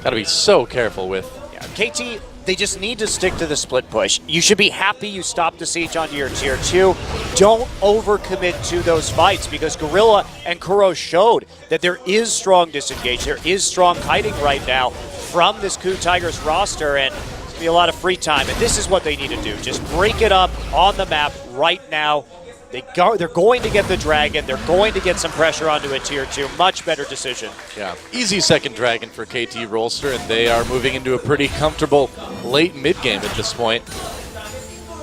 Got to be so careful with. Yeah, KT, they just need to stick to the split push. You should be happy you stopped the siege onto your tier 2. Don't overcommit to those fights because Gorilla and Kuro showed that there is strong disengage. There is strong kiting right now from this KOO Tigers roster, and there's going to be a lot of free time. And this is what they need to do. Just break it up on the map right now. They're going to get the Dragon. They're going to get some pressure onto a tier 2. Much better decision. Yeah, easy second Dragon for KT Rolster, and they are moving into a pretty comfortable late mid-game at this point.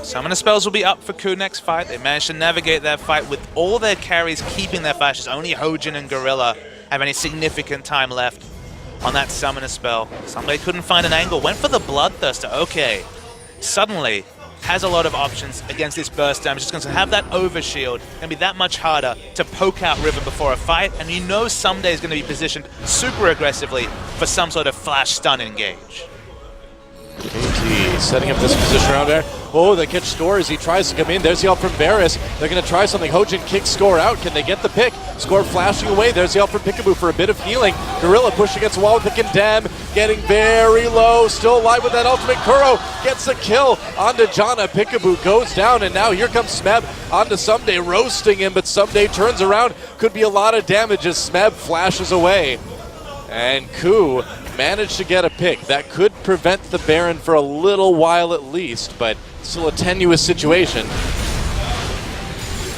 Summoner spells will be up for KOO next fight. They managed to navigate that fight with all their carries keeping their flashes. Only Hojin and Gorilla have any significant time left on that summoner spell. Somebody couldn't find an angle. Went for the Bloodthirster. Okay. Suddenly has a lot of options against this burst damage. It's going to have that overshield. Going to be that much harder to poke out Riven before a fight. And you know Someday is going to be positioned super aggressively for some sort of flash stun engage. KT setting up this position around there. Oh, they catch Score as he tries to come in. There's the ult from Varus. They're going to try something. Hojin kicks Score out. Can they get the pick? Score flashing away. There's the ult from Peekaboo for a bit of healing. Gorilla pushing against the wall with the Condemn. Getting very low. Still alive with that ultimate. Kuro gets the kill onto Janna. Peekaboo goes down, and now here comes Smeb onto Someday, roasting him, but Someday turns around. Could be a lot of damage as Smeb flashes away. And KOO managed to get a pick. That could prevent the Baron for a little while at least, but still a tenuous situation.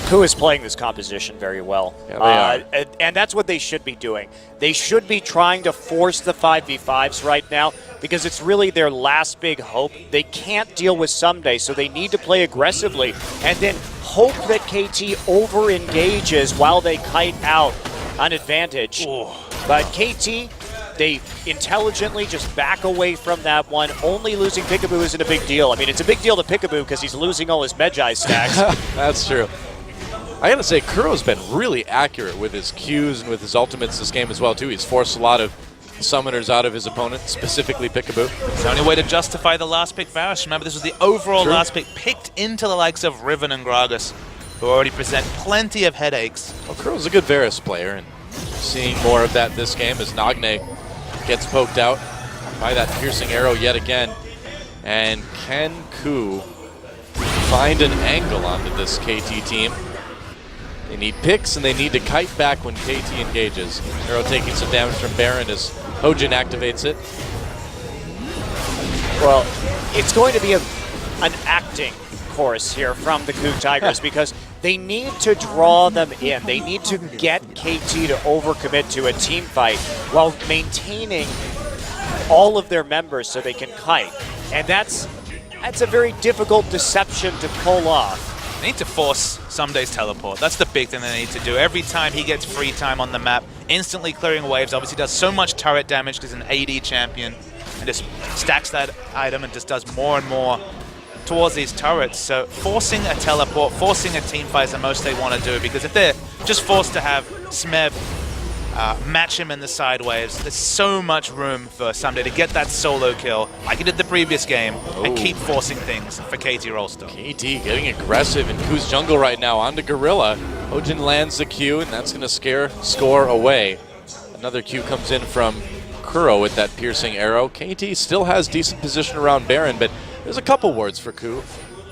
KOO is playing this composition very well. Yeah, they are. And that's what they should be doing. They should be trying to force the 5v5s right now because it's really their last big hope. They can't deal with Someday, so they need to play aggressively and then hope that KT over-engages while they kite out an advantage. Ooh. But KT, they intelligently just back away from that one. Only losing Peekaboo isn't a big deal. I mean, it's a big deal to Peekaboo because he's losing all his Medjai stacks. That's true. I gotta say, Kuro's been really accurate with his Qs and with his ultimates this game as well, too. He's forced a lot of summoners out of his opponent, specifically Peekaboo. It's the only way to justify the last pick, Varus. Remember, this was the overall last pick, picked into the likes of Riven and Gragas, who already present plenty of headaches. Well, Kuro's a good Varus player, and seeing more of that this game as Nagne gets poked out by that piercing arrow yet again. And can KOO find an angle onto this KT team? They need picks and they need to kite back when KT engages. Arrow taking some damage from Baron as Hojin activates it. Well, it's going to be an acting course here from the KOO Tigers because they need to draw them in. They need to get KT to overcommit to a team fight while maintaining all of their members so they can kite. And that's a very difficult deception to pull off. They need to force Someday's teleport. That's the big thing they need to do. Every time he gets free time on the map, instantly clearing waves, obviously does so much turret damage because he's an AD champion, and just stacks that item and just does more and more towards these turrets. So forcing a teleport, forcing a team fight is the most they want to do, because if they're just forced to have Smeb match him in the side waves, there's so much room for Someday to get that solo kill like he did the previous game and keep forcing things for KT Rolster. KT getting aggressive in KOO's jungle right now onto Gorilla. Hojin lands the Q, and that's going to scare Score away. Another Q comes in from Kuro with that piercing arrow. KT still has decent position around Baron, but there's a couple wards for KOO,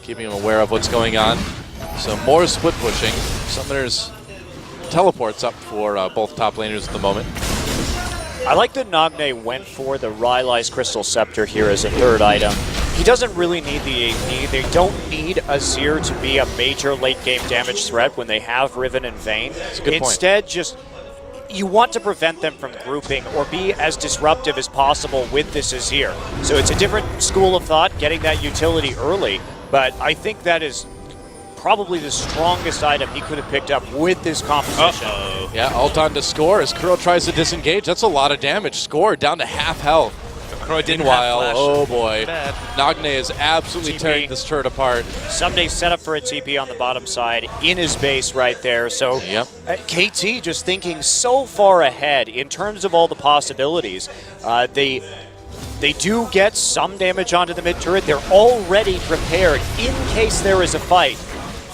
keeping him aware of what's going on. So more split pushing. Summoners teleports up for both top laners at the moment. I like that Nagne went for the Rylai's Crystal Scepter here as a third item. he doesn't really need the AP. They don't need Azir to be a major late game damage threat when they have Riven and Vayne. That's a good point. Instead, just you want to prevent them from grouping or be as disruptive as possible with this Azir. So it's a different school of thought, getting that utility early, but I think that is probably the strongest item he could have picked up with this composition. Yeah, ult on to Score as Kuro tries to disengage. That's a lot of damage. Score down to half health. Meanwhile, oh boy, Nagne is absolutely tearing this turret apart. Someday set up for a TP on the bottom side in his base right there. So KT just thinking so far ahead in terms of all the possibilities. They do get some damage onto the mid turret. They're already prepared in case there is a fight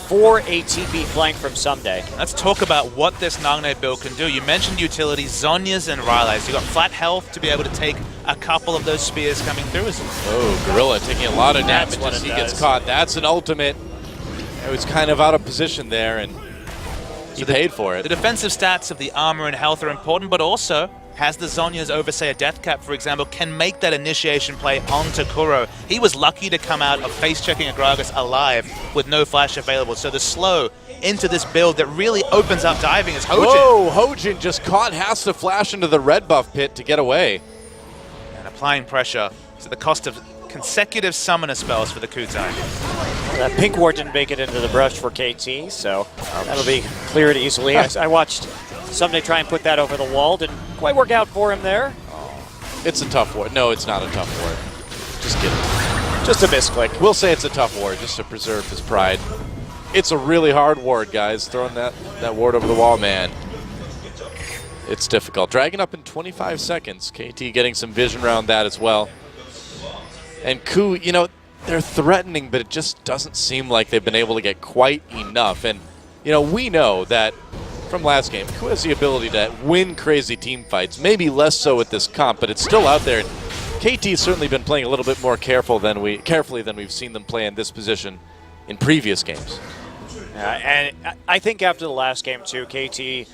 for a TP flank from Someday. Let's talk about what this Nagne build can do. You mentioned utility, Zhonya's and Rylai's. You got flat health to be able to take a couple of those spears coming through. Oh, Gorilla taking a lot of damage as he gets caught. That's an ultimate. It was kind of out of position there, and he paid for it. The defensive stats of the armor and health are important, but also has the Zhonya's over, say, a death cap, for example, can make that initiation play onto Kuro. He was lucky to come out of face-checking a Gragas alive with no flash available. So the slow into this build that really opens up diving is Hojin. Whoa, Hojin just caught, has to flash into the red buff pit to get away. And applying pressure to the cost of consecutive summoner spells for the Kutai. Well, that pink ward didn't make it into the brush for KT, so that'll be cleared easily. I watched Someday try and put that over the wall. Didn't quite work out for him there. It's a tough ward. No, it's not a tough ward. Just kidding. Just a misclick. We'll say it's a tough ward just to preserve his pride. It's a really hard ward, guys. Throwing that ward over the wall, man. It's difficult. Dragon up in 25 seconds. KT getting some vision around that as well. And KOO, you know, they're threatening, but it just doesn't seem like they've been able to get quite enough. And, you know, we know that from last game, KOO has the ability to win crazy team fights. Maybe less so with this comp, but it's still out there. And KT's certainly been playing a little bit more carefully than we've seen them play in this position in previous games. And I think after the last game too, KT,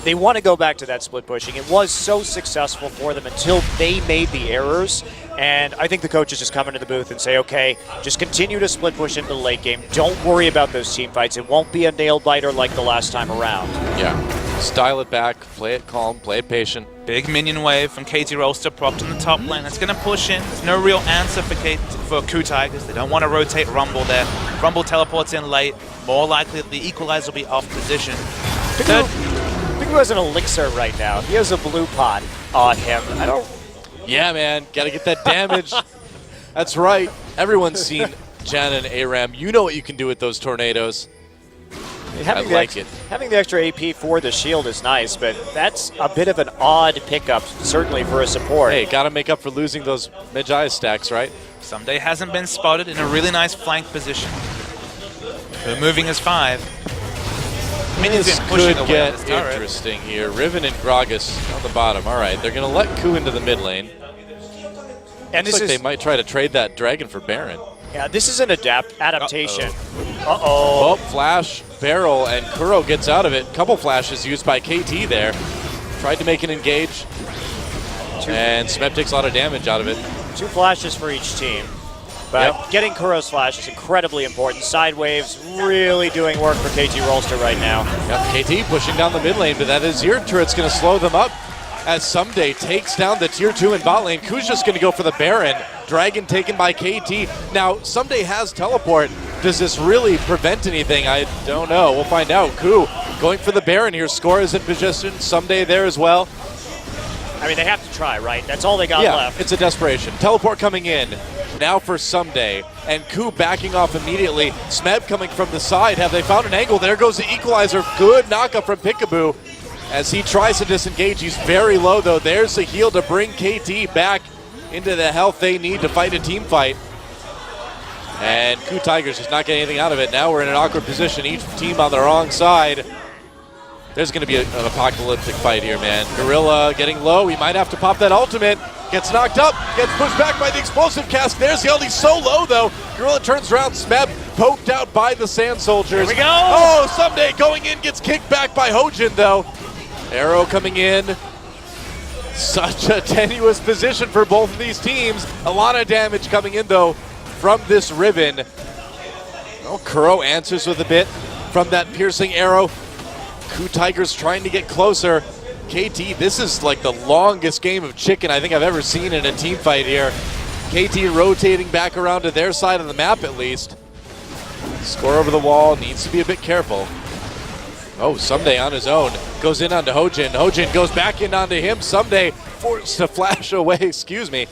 they want to go back to that split pushing. It was so successful for them until they made the errors. And I think the coaches just come into the booth and say, okay, just continue to split push into the late game. Don't worry about those team fights. It won't be a nail biter like the last time around. Yeah. Style it back, play it calm, play it patient. Big minion wave from KT Rolster propped in the top lane. That's going to push in. There's no real answer for KOO Tigers. They don't want to rotate Rumble there. Rumble teleports in late. More likely the equalizer will be off position. KOO has an elixir right now. He has a blue pot on him. Yeah, man, gotta get that damage. That's right. Everyone's seen Jan and Aram. You know what you can do with those tornadoes. Having the extra AP for the shield is nice, but that's a bit of an odd pickup, certainly for a support. Hey, gotta make up for losing those Magi stacks, right? Someday hasn't been spotted in a really nice flank position. They're moving as 5. This could get interesting here. Riven and Gragas on the bottom. All right, they're going to let KOO into the mid lane. And looks like they might try to trade that dragon for Baron. Yeah, this is an adaptation. Oh, flash, barrel, and Kuro gets out of it. Couple flashes used by KT there. Tried to make an engage. And Smeb takes a lot of damage out of it. 2 flashes for each team. But getting Kuro's flash is incredibly important. Side waves really doing work for KT Rolster right now. Yep, KT pushing down the mid lane, but that Azir turret's going to slow them up as Someday takes down the tier 2 in bot lane. KOO's just going to go for the Baron. Dragon taken by KT. Now, Someday has teleport. Does this really prevent anything? I don't know. We'll find out. KOO going for the Baron here. Score is in position. Someday there as well. I mean, they have to try, right? That's all they got left. It's a desperation. Teleport coming in. Now for Someday. And KOO backing off immediately. Smeb coming from the side. Have they found an angle? There goes the equalizer. Good knockup from Peekaboo as he tries to disengage. He's very low, though. There's the heal to bring KT back into the health they need to fight a team fight. And KOO Tigers just not getting anything out of it. Now we're in an awkward position. Each team on the wrong side. There's going to be an apocalyptic fight here, man. Gorilla getting low. He might have to pop that ultimate. Gets knocked up. Gets pushed back by the explosive cast. There's the ult. He's so low, though. Gorilla turns around. Smeb poked out by the Sand Soldiers. Here we go. Oh, Someday going in. Gets kicked back by Hojin, though. Arrow coming in. Such a tenuous position for both of these teams. A lot of damage coming in, though, from this Riven. Well, KOO answers with a bit from that piercing arrow. KOO Tigers trying to get closer. KT, this is like the longest game of chicken I think I've ever seen in a team fight here. KT rotating back around to their side of the map at least. Score over the wall, needs to be a bit careful. Oh, Someday on his own. Goes in onto Hojin. Hojin goes back in onto him. Someday forced to flash away, excuse me.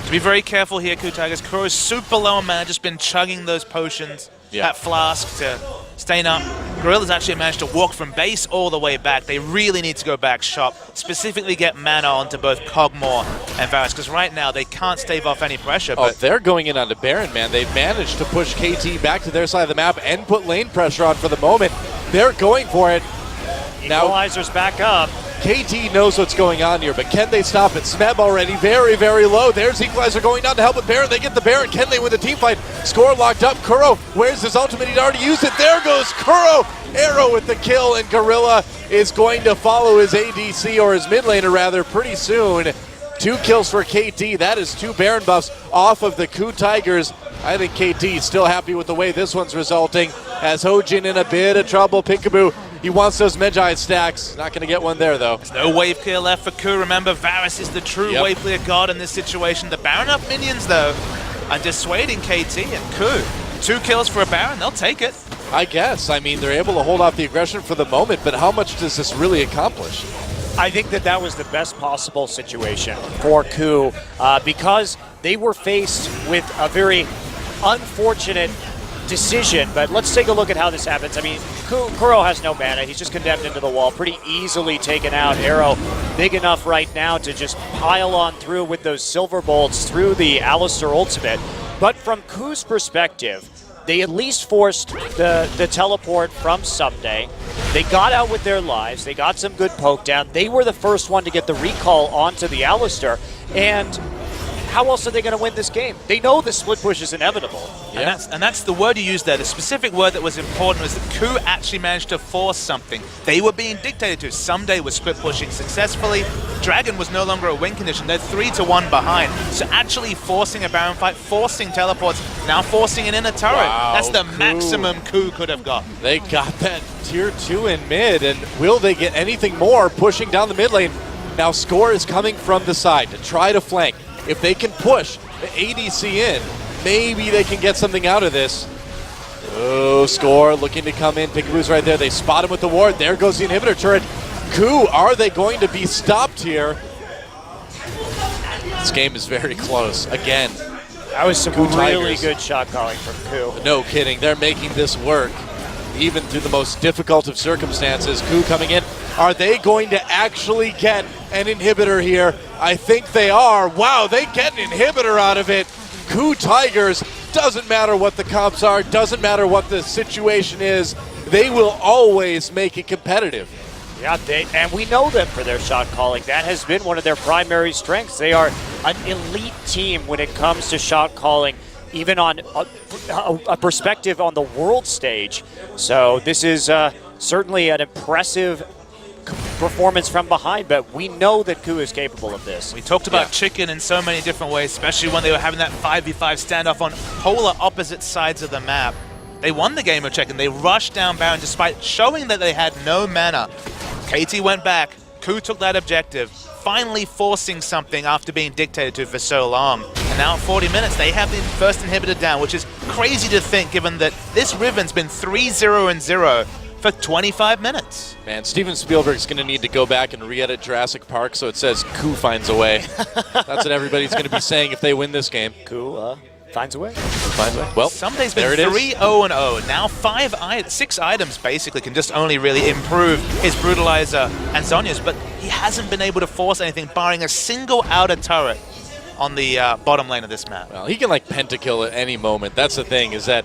To be very careful here, KOO Tigers. KOO is super low on mana, just been chugging those potions, that flask to staying up. Gorilla's actually managed to walk from base all the way back. They really need to go back shop, specifically get mana onto both Kog'Maw and Varus, because right now they can't stave off any pressure. Oh, they're going in onto Baron, man. They've managed to push KT back to their side of the map and put lane pressure on for the moment. They're going for it. Equalizer's back up. KT knows what's going on here, but can they stop it? Smeb already very, very low. There's Equalizer going down to help with Baron. They get the Baron. Can they win the team fight? Score locked up. KOO, where's his ultimate? He'd already used it. There goes KOO. Arrow with the kill, and Gorilla is going to follow his ADC, or his mid laner rather, pretty soon. 2 kills for KT. That is 2 Baron buffs off of the KOO Tigers. I think KT is still happy with the way this one's resulting. As Hojin in a bit of trouble. Peekaboo, he wants those Medjay stacks. Not going to get one there, though. There's no wave clear left for KOO. Remember, Varus is the true wave clear god in this situation. The Baron up minions, though, are dissuading KT and KOO. 2 kills for a Baron, they'll take it. I guess. I mean, they're able to hold off the aggression for the moment, but how much does this really accomplish? I think that was the best possible situation for KOO because they were faced with a very unfortunate decision. But let's take a look at how this happens. I mean, KOO has no mana. He's just condemned into the wall, pretty easily taken out. Arrow big enough right now to just pile on through with those silver bolts through the Alistar ultimate. But from KOO's perspective, they at least forced the teleport from Someday. They got out with their lives. They got some good poke down. They were the first one to get the recall onto the Alistar. And how else are they going to win this game? They know the split push is inevitable. Yeah. And that's the word you used there. The specific word that was important was that KOO actually managed to force something. They were being dictated to. Someday was split pushing successfully. Dragon was no longer a win condition. They're 3-1 behind. So actually forcing a Baron fight, forcing teleports, now forcing an inner turret. Wow, that's the KOO. maximum KOO could have gotten. They got that tier 2 in mid, and will they get anything more pushing down the mid lane? Now Score is coming from the side to try to flank. If they can push the ADC in, maybe they can get something out of this. Oh, Score looking to come in. Peekaboo's right there. They spot him with the ward. There goes the inhibitor turret. KOO, are they going to be stopped here? This game is very close. Again, That was some KOO really Tigers. good shot calling from KOO. No kidding. They're making this work, even through the most difficult of circumstances. KOO coming in. Are they going to actually get an inhibitor here? I think they are. Wow, they get an inhibitor out of it. KOO Tigers, doesn't matter what the comps are, doesn't matter what the situation is, they will always make it competitive. Yeah, and we know them for their shot calling. That has been one of their primary strengths. They are an elite team when it comes to shot calling, even on a perspective on the world stage. So this is certainly an impressive performance from behind, but we know that KOO is capable of this. We talked about chicken in so many different ways, especially when they were having that 5v5 standoff on polar opposite sides of the map. They won the game of chicken. They rushed down Baron despite showing that they had no mana. KT went back. KOO took that objective, finally forcing something after being dictated to for so long. And now at 40 minutes, they have the first inhibitor down, which is crazy to think given that this Riven's been 3-0-0 for 25 minutes. Man, Steven Spielberg's going to need to go back and re-edit Jurassic Park so it says KOO finds a way. That's what everybody's going to be saying if they win this game. KOO finds a way. Finds a way. Well, Someday's been 3-0-0. Now 6 items basically can just only really improve his Brutalizer and Zhonya's, but he hasn't been able to force anything, barring a single outer turret on the bottom lane of this map. Well, he can like pentakill at any moment. That's the thing, is that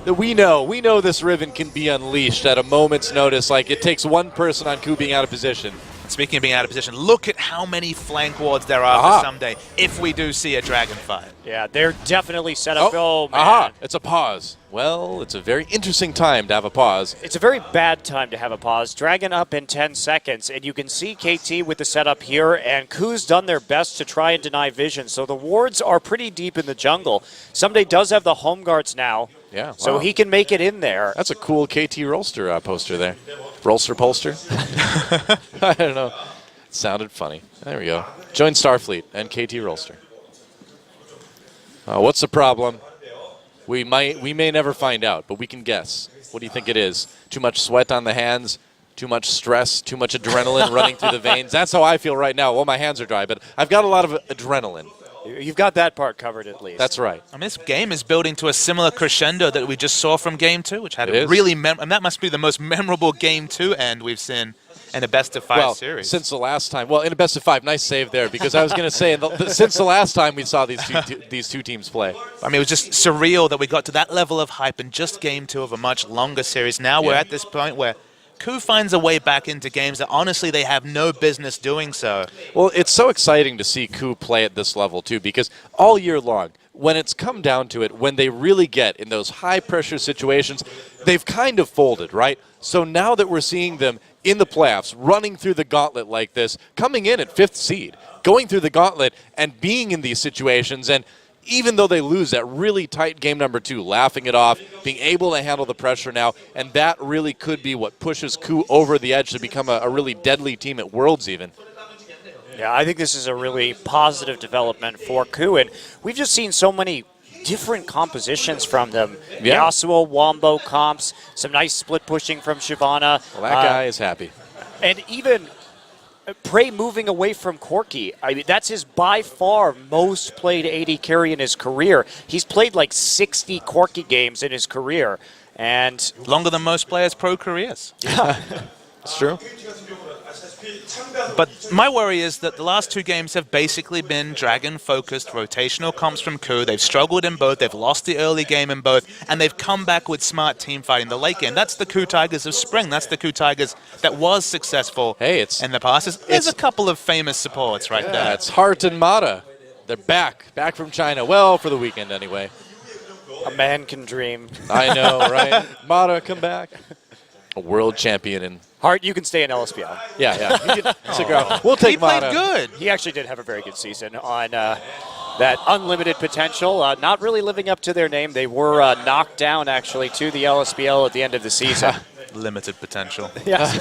we know this Riven can be unleashed at a moment's notice. Like, it takes one person on KOO being out of position, Speaking of being out of position, look at how many flank wards there are for someday if we do see a dragon fight. Yeah, they're definitely set up. Oh, man. Aha, it's a pause. Well, it's a very interesting time to have a pause. It's a very bad time to have a pause. Dragon up in 10 seconds, and you can see KT with the setup here, and KOO's done their best to try and deny vision. So the wards are pretty deep in the jungle. Someday does have the home guards now, yeah, so he can make it in there. That's a cool KT Rolster poster there. Rolster poster? I don't know. It sounded funny. There we go. Join Starfleet and KT Rolster. What's the problem? We may never find out, but we can guess. What do you think it is? Too much sweat on the hands? Too much stress? Too much adrenaline running through the veins? That's how I feel right now. Well, my hands are dry, but I've got a lot of adrenaline. You've got that part covered at least. That's right. I mean, this game is building to a similar crescendo that we just saw from Game 2, which had a really and that must be the most memorable Game 2 end we've seen in a best-of-5 series. Since the last time. Well, in a best-of-5, nice save there, because I was going to say, since the last time we saw these two teams play. I mean, it was just surreal that we got to that level of hype in just Game 2 of a much longer series. Now we're at this point where KOO finds a way back into games that honestly they have no business doing so. Well, it's so exciting to see KOO play at this level too, because all year long, when it's come down to it, when they really get in those high-pressure situations, they've kind of folded, right? So now that we're seeing them in the playoffs, running through the gauntlet like this, coming in at 5th seed, going through the gauntlet and being in these situations, and even though they lose that really tight game number 2, laughing it off, being able to handle the pressure now, and that really could be what pushes KOO over the edge to become a really deadly team at Worlds even. Yeah, I think this is a really positive development for KOO, and we've just seen so many different compositions from them. Yeah. Yasuo, Wombo comps, some nice split pushing from Shyvana. Well, that guy is happy. And even Prey moving away from Corki. I mean, that's his by far most played AD carry in his career. He's played like 60 Corki games in his career. And longer than most players' pro careers. Yeah. It's true. But my worry is that the last 2 games have basically been Dragon-focused rotational comps from KOO. They've struggled in both, they've lost the early game in both, and they've come back with smart team fighting the late game. That's the KOO Tigers of spring. That's the KOO Tigers that was successful in the past. There's a couple of famous supports right there. It's Hart and Mata. They're back from China. Well, for the weekend anyway. A man can dream. I know, right? Mata, come back. A world champion in Hart, you can stay in LSPL. Yeah. You can stick around. We'll take Mata. He played good. He actually did have a very good season on that unlimited potential. Not really living up to their name. They were knocked down, actually, to the LSPL at the end of the season. Limited potential. Yes,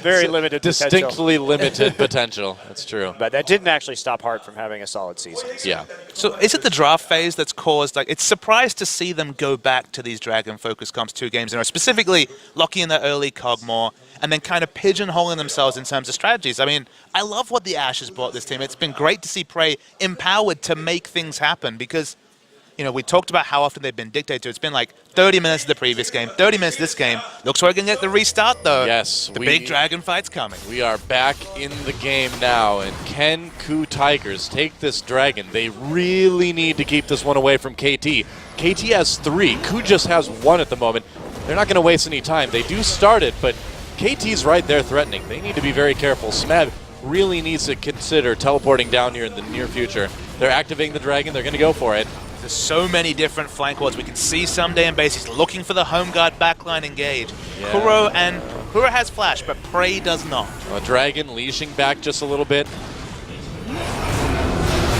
very limited Distinctly potential. limited potential. That's true. But that didn't actually stop Hart from having a solid season. Yeah. So is it the draft phase that's caused, like, it's surprised to see them go back to these Dragon-focused comps 2 games in a row, specifically locking in their early Cogmore and then kind of pigeonholing themselves in terms of strategies. I mean, I love what the Ashe has brought this team. It's been great to see Prey empowered to make things happen because, you know, we talked about how often they've been dictated to. It's been like 30 minutes of the previous game, 30 minutes of this game. Looks like we're going to get the restart, though. Yes. The big dragon fight's coming. We are back in the game now, and can KOO Tigers take this dragon? They really need to keep this one away from KT. KT has 3. KOO just has 1 at the moment. They're not going to waste any time. They do start it, but KT's right there threatening. They need to be very careful. Smeb really needs to consider teleporting down here in the near future. They're activating the dragon. They're going to go for it. There's so many different flank wards. We can see someday in base. He's looking for the home guard backline engage. Yeah. Kuro has flash, but Prey does not. Dragon leashing back just a little bit.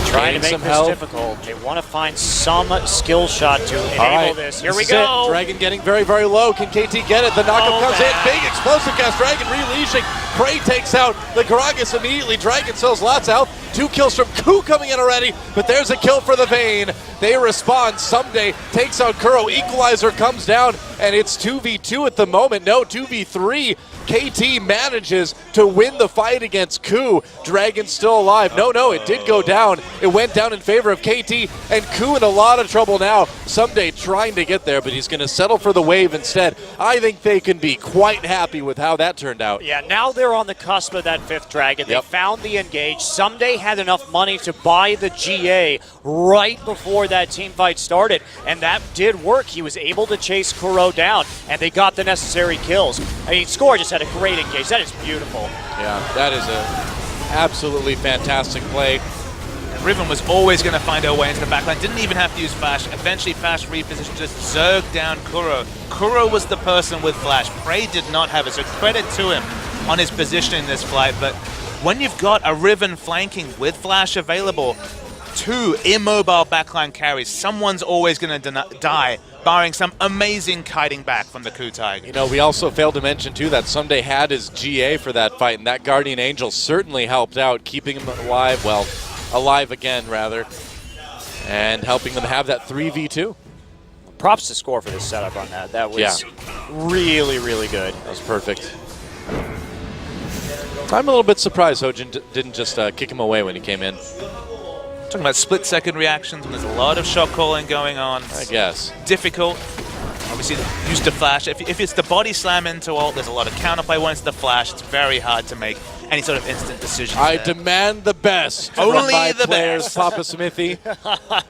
Trying to make this difficult. They want to find some skill shot to enable this. Here we go. Dragon getting very, very low. Can KT get it? The knockup comes in. Big explosive cast. Dragon releashing. Prey takes out the Gragas immediately. Dragon sells lots out. 2 kills from KOO coming in already, but there's a kill for the Vayne. They respond. Someday takes out Kuro. Equalizer comes down, and it's 2v2 at the moment. No, 2v3. KT manages to win the fight against KOO. Dragon still alive. No, it did go down. It went down in favor of KT, and KOO in a lot of trouble now. Someday trying to get there, but he's going to settle for the wave instead. I think they can be quite happy with how that turned out. Yeah, now they're on the cusp of that 5th dragon. They found the engage. Someday had enough money to buy the GA right before that team fight started, and that did work. He was able to chase KOO down, and they got the necessary kills. I mean, Score just had a great engage. That is beautiful. Yeah, that is a absolutely fantastic play. And Riven was always going to find her way into the backline. Didn't even have to use Flash. Eventually, Flash repositioned, just zerged down KOO. KOO was the person with Flash. Prey did not have it, so credit to him on his position in this fight. But when you've got a Riven flanking with Flash available, 2 immobile backline carries, someone's always going to die, barring some amazing kiting back from the KOO Tigers. You know, we also failed to mention, too, that Someday had his GA for that fight, and that Guardian Angel certainly helped out, keeping him alive, well, alive again, rather, and helping them have that 3v2. Props to Score for this setup on that. That was really, really good. That was perfect. I'm a little bit surprised Hojin didn't just kick him away when he came in. Talking about split-second reactions when there's a lot of shot calling going on. I guess. Difficult. Obviously, used to Flash. If it's the body slam into ult, there's a lot of counterplay. When it's the Flash, it's very hard to make any sort of instant decision. I demand the best Only from my the players, best. Papa Smithy.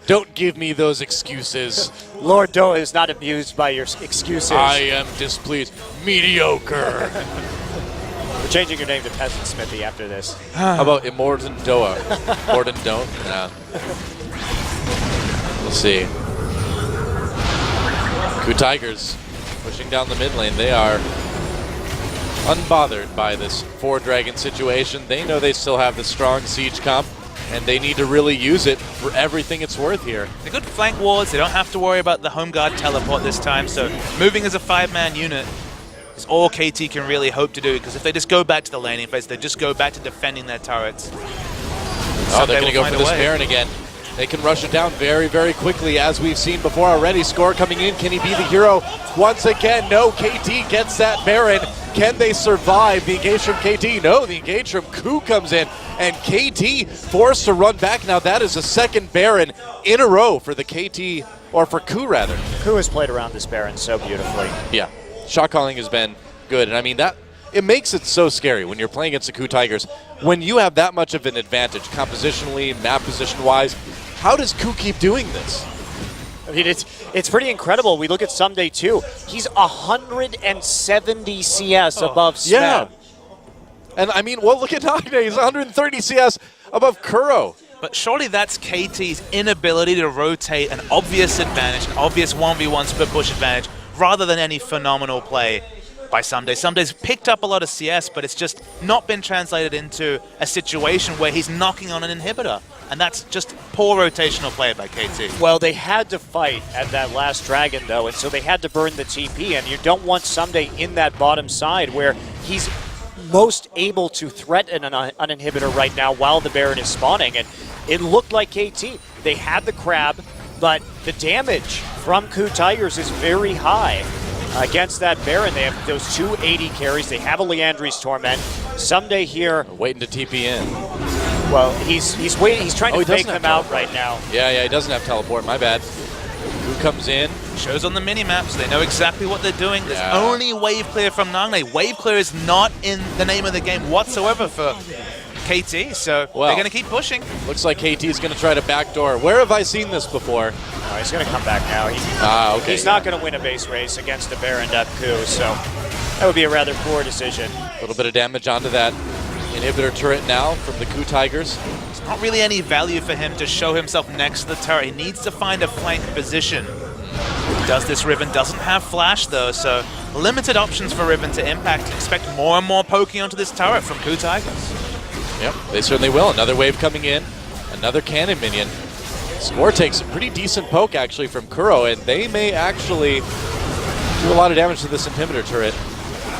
Don't give me those excuses. Lord Doa is not amused by your excuses. I am displeased. Mediocre. We're changing your name to Peasant Smithy after this. How about Immortan Doa? Immortan Don't? Yeah. We'll see. KOO Tigers pushing down the mid lane. They are unbothered by this 4-dragon situation. They know they still have the strong siege comp, and they need to really use it for everything it's worth here. They're good flank wards. They don't have to worry about the home guard teleport this time, so moving as a 5-man unit is all KT can really hope to do, because if they just go back to the laning phase, they just go back to defending their turrets. Oh, they're going to go for this Baron again. They can rush it down very, very quickly, as we've seen before already. Score coming in. Can he be the hero once again? No, KT gets that Baron. Can they survive the engage from KT? No, the engage from KOO comes in, and KT forced to run back. Now that is a second Baron in a row for the KT, or for KOO rather. KOO has played around this Baron so beautifully. Yeah, shot calling has been good, and I mean that it makes it so scary when you're playing against the KOO Tigers. When you have that much of an advantage, compositionally, map position-wise, how does KOO keep doing this? I mean, it's pretty incredible. We look at Someday too. He's 170 CS above Smeb. Yeah. And I mean, well, look at Nagne. He's 130 CS above KOO. But surely that's KT's inability to rotate an obvious advantage, an obvious 1v1 split push advantage, rather than any phenomenal play by Someday. Someday's picked up a lot of CS, but it's just not been translated into a situation where he's knocking on an inhibitor. And that's just poor rotational play by KT. Well, they had to fight at that last dragon, though, and so they had to burn the TP, and you don't want Someday in that bottom side where he's most able to threaten an inhibitor right now while the Baron is spawning. And it looked like KT. They had the crab, but the damage from KOO Tigers is very high. Against that Baron, they have those 2 80 carries. They have a Leandri's Torment. Someday here, Waiting to TP in. well, he's waiting. He's trying to fake them out teleport right now. Yeah, he doesn't have teleport. My bad. KOO comes in. Shows on the mini-map, so they know exactly what they're doing. There's only wave clear from Nagne. Wave clear is not in the name of the game whatsoever for KT, so they're going to keep pushing. Looks like KT is going to try to backdoor. Where have I seen this before? Oh, he's going to come back now. Okay. He's not going to win a base race against a Baron up KOO, so that would be a rather poor decision. A little bit of damage onto that inhibitor turret now from the KOO Tigers. There's not really any value for him to show himself next to the turret. He needs to find a flank position. Does this Riven? Doesn't have Flash though, so limited options for Riven to impact. Expect more and more poking onto this turret from KOO Tigers. Yep, they certainly will. Another wave coming in. Another cannon minion. Score takes a pretty decent poke actually from KOO, and they may actually do a lot of damage to this inhibitor turret.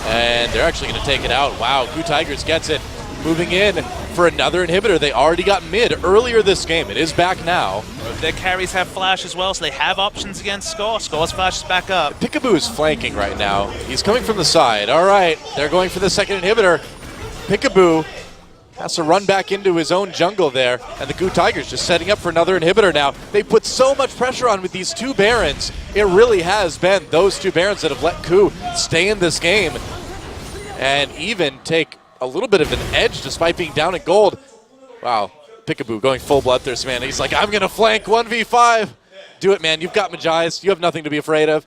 And they're actually going to take it out. Wow, KOO Tigers gets it. Moving in for another inhibitor. They already got mid earlier this game. It is back now. Their carries have Flash as well, so they have options against Score. Score's Flash is back up. Peekaboo is flanking right now. He's coming from the side. All right, they're going for the second inhibitor. Peekaboo has to run back into his own jungle there, and the KOO Tigers just setting up for another inhibitor now. They put so much pressure on with these 2 Barons. It really has been those 2 Barons that have let KOO stay in this game and even take a little bit of an edge despite being down in gold. Wow, Peekaboo going full bloodthirst, man. He's like, I'm going to flank 1v5. Do it, man. You've got Majais. You have nothing to be afraid of.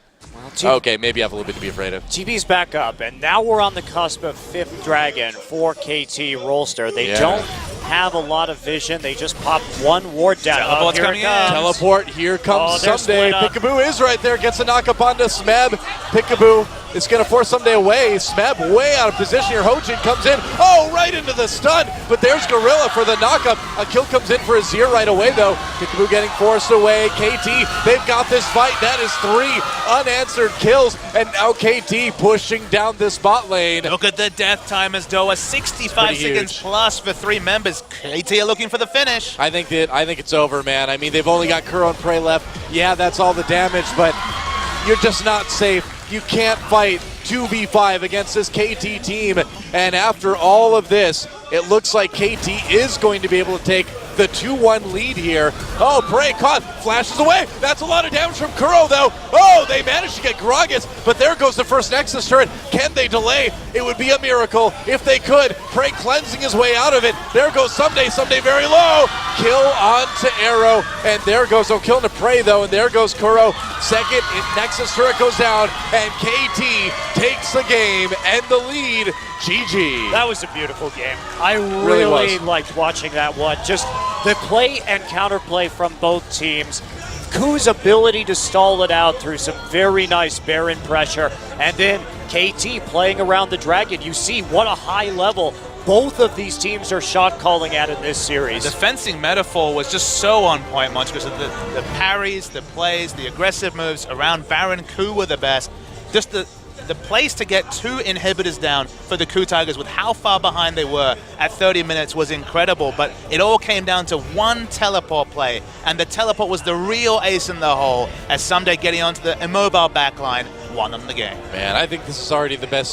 Well, okay, maybe you have a little bit to be afraid of. TB's back up, and now we're on the cusp of 5th Dragon for KT Rolster. They don't have a lot of vision. They just popped one ward down. Teleport's coming in. Teleport, here comes Someday. Peekaboo is right there, gets a knock up onto Smeb. Peekaboo is going to force Someday away. Smeb way out of position here. Hojin comes in. Oh, right into the stun. But there's Gorilla for the knockup. A kill comes in for Azir right away, though. Peekaboo getting forced away. KT, they've got this fight. That is 3 unanswered kills. And now KT pushing down this bot lane. Look at the death time as Doa, 65 seconds plus for 3 members. KT are looking for the finish. I think it's over, man. I mean, they've only got Kuro and Prey left. Yeah, that's all the damage, but you're just not safe. You can't fight 2v5 against this KT team. And after all of this, it looks like KT is going to be able to take the 2-1 lead here. Oh, Prey caught, flashes away. That's a lot of damage from Kuro, though. Oh, they managed to get Gragas, but there goes the first Nexus turret. Can they delay? It would be a miracle if they could. Prey cleansing his way out of it. There goes Someday very low. Kill onto Arrow, and there goes, kill to Prey, though, and there goes Kuro. Second, Nexus turret goes down, and KT takes the game and the lead. GG. That was a beautiful game. I really liked watching that one. Just the play and counterplay from both teams. KOO's ability to stall it out through some very nice Baron pressure. And then KT playing around the Dragon. You see what a high level both of these teams are shot calling at in this series. The fencing metaphor was just so on point, Munch, because of the parries, the plays, the aggressive moves around Baron. KOO were the best. Just the place to get 2 inhibitors down for the KOO Tigers with how far behind they were at 30 minutes was incredible, but it all came down to one teleport play, and the teleport was the real ace in the hole as Someday getting onto the immobile backline won them the game. Man, I think this is already the best series.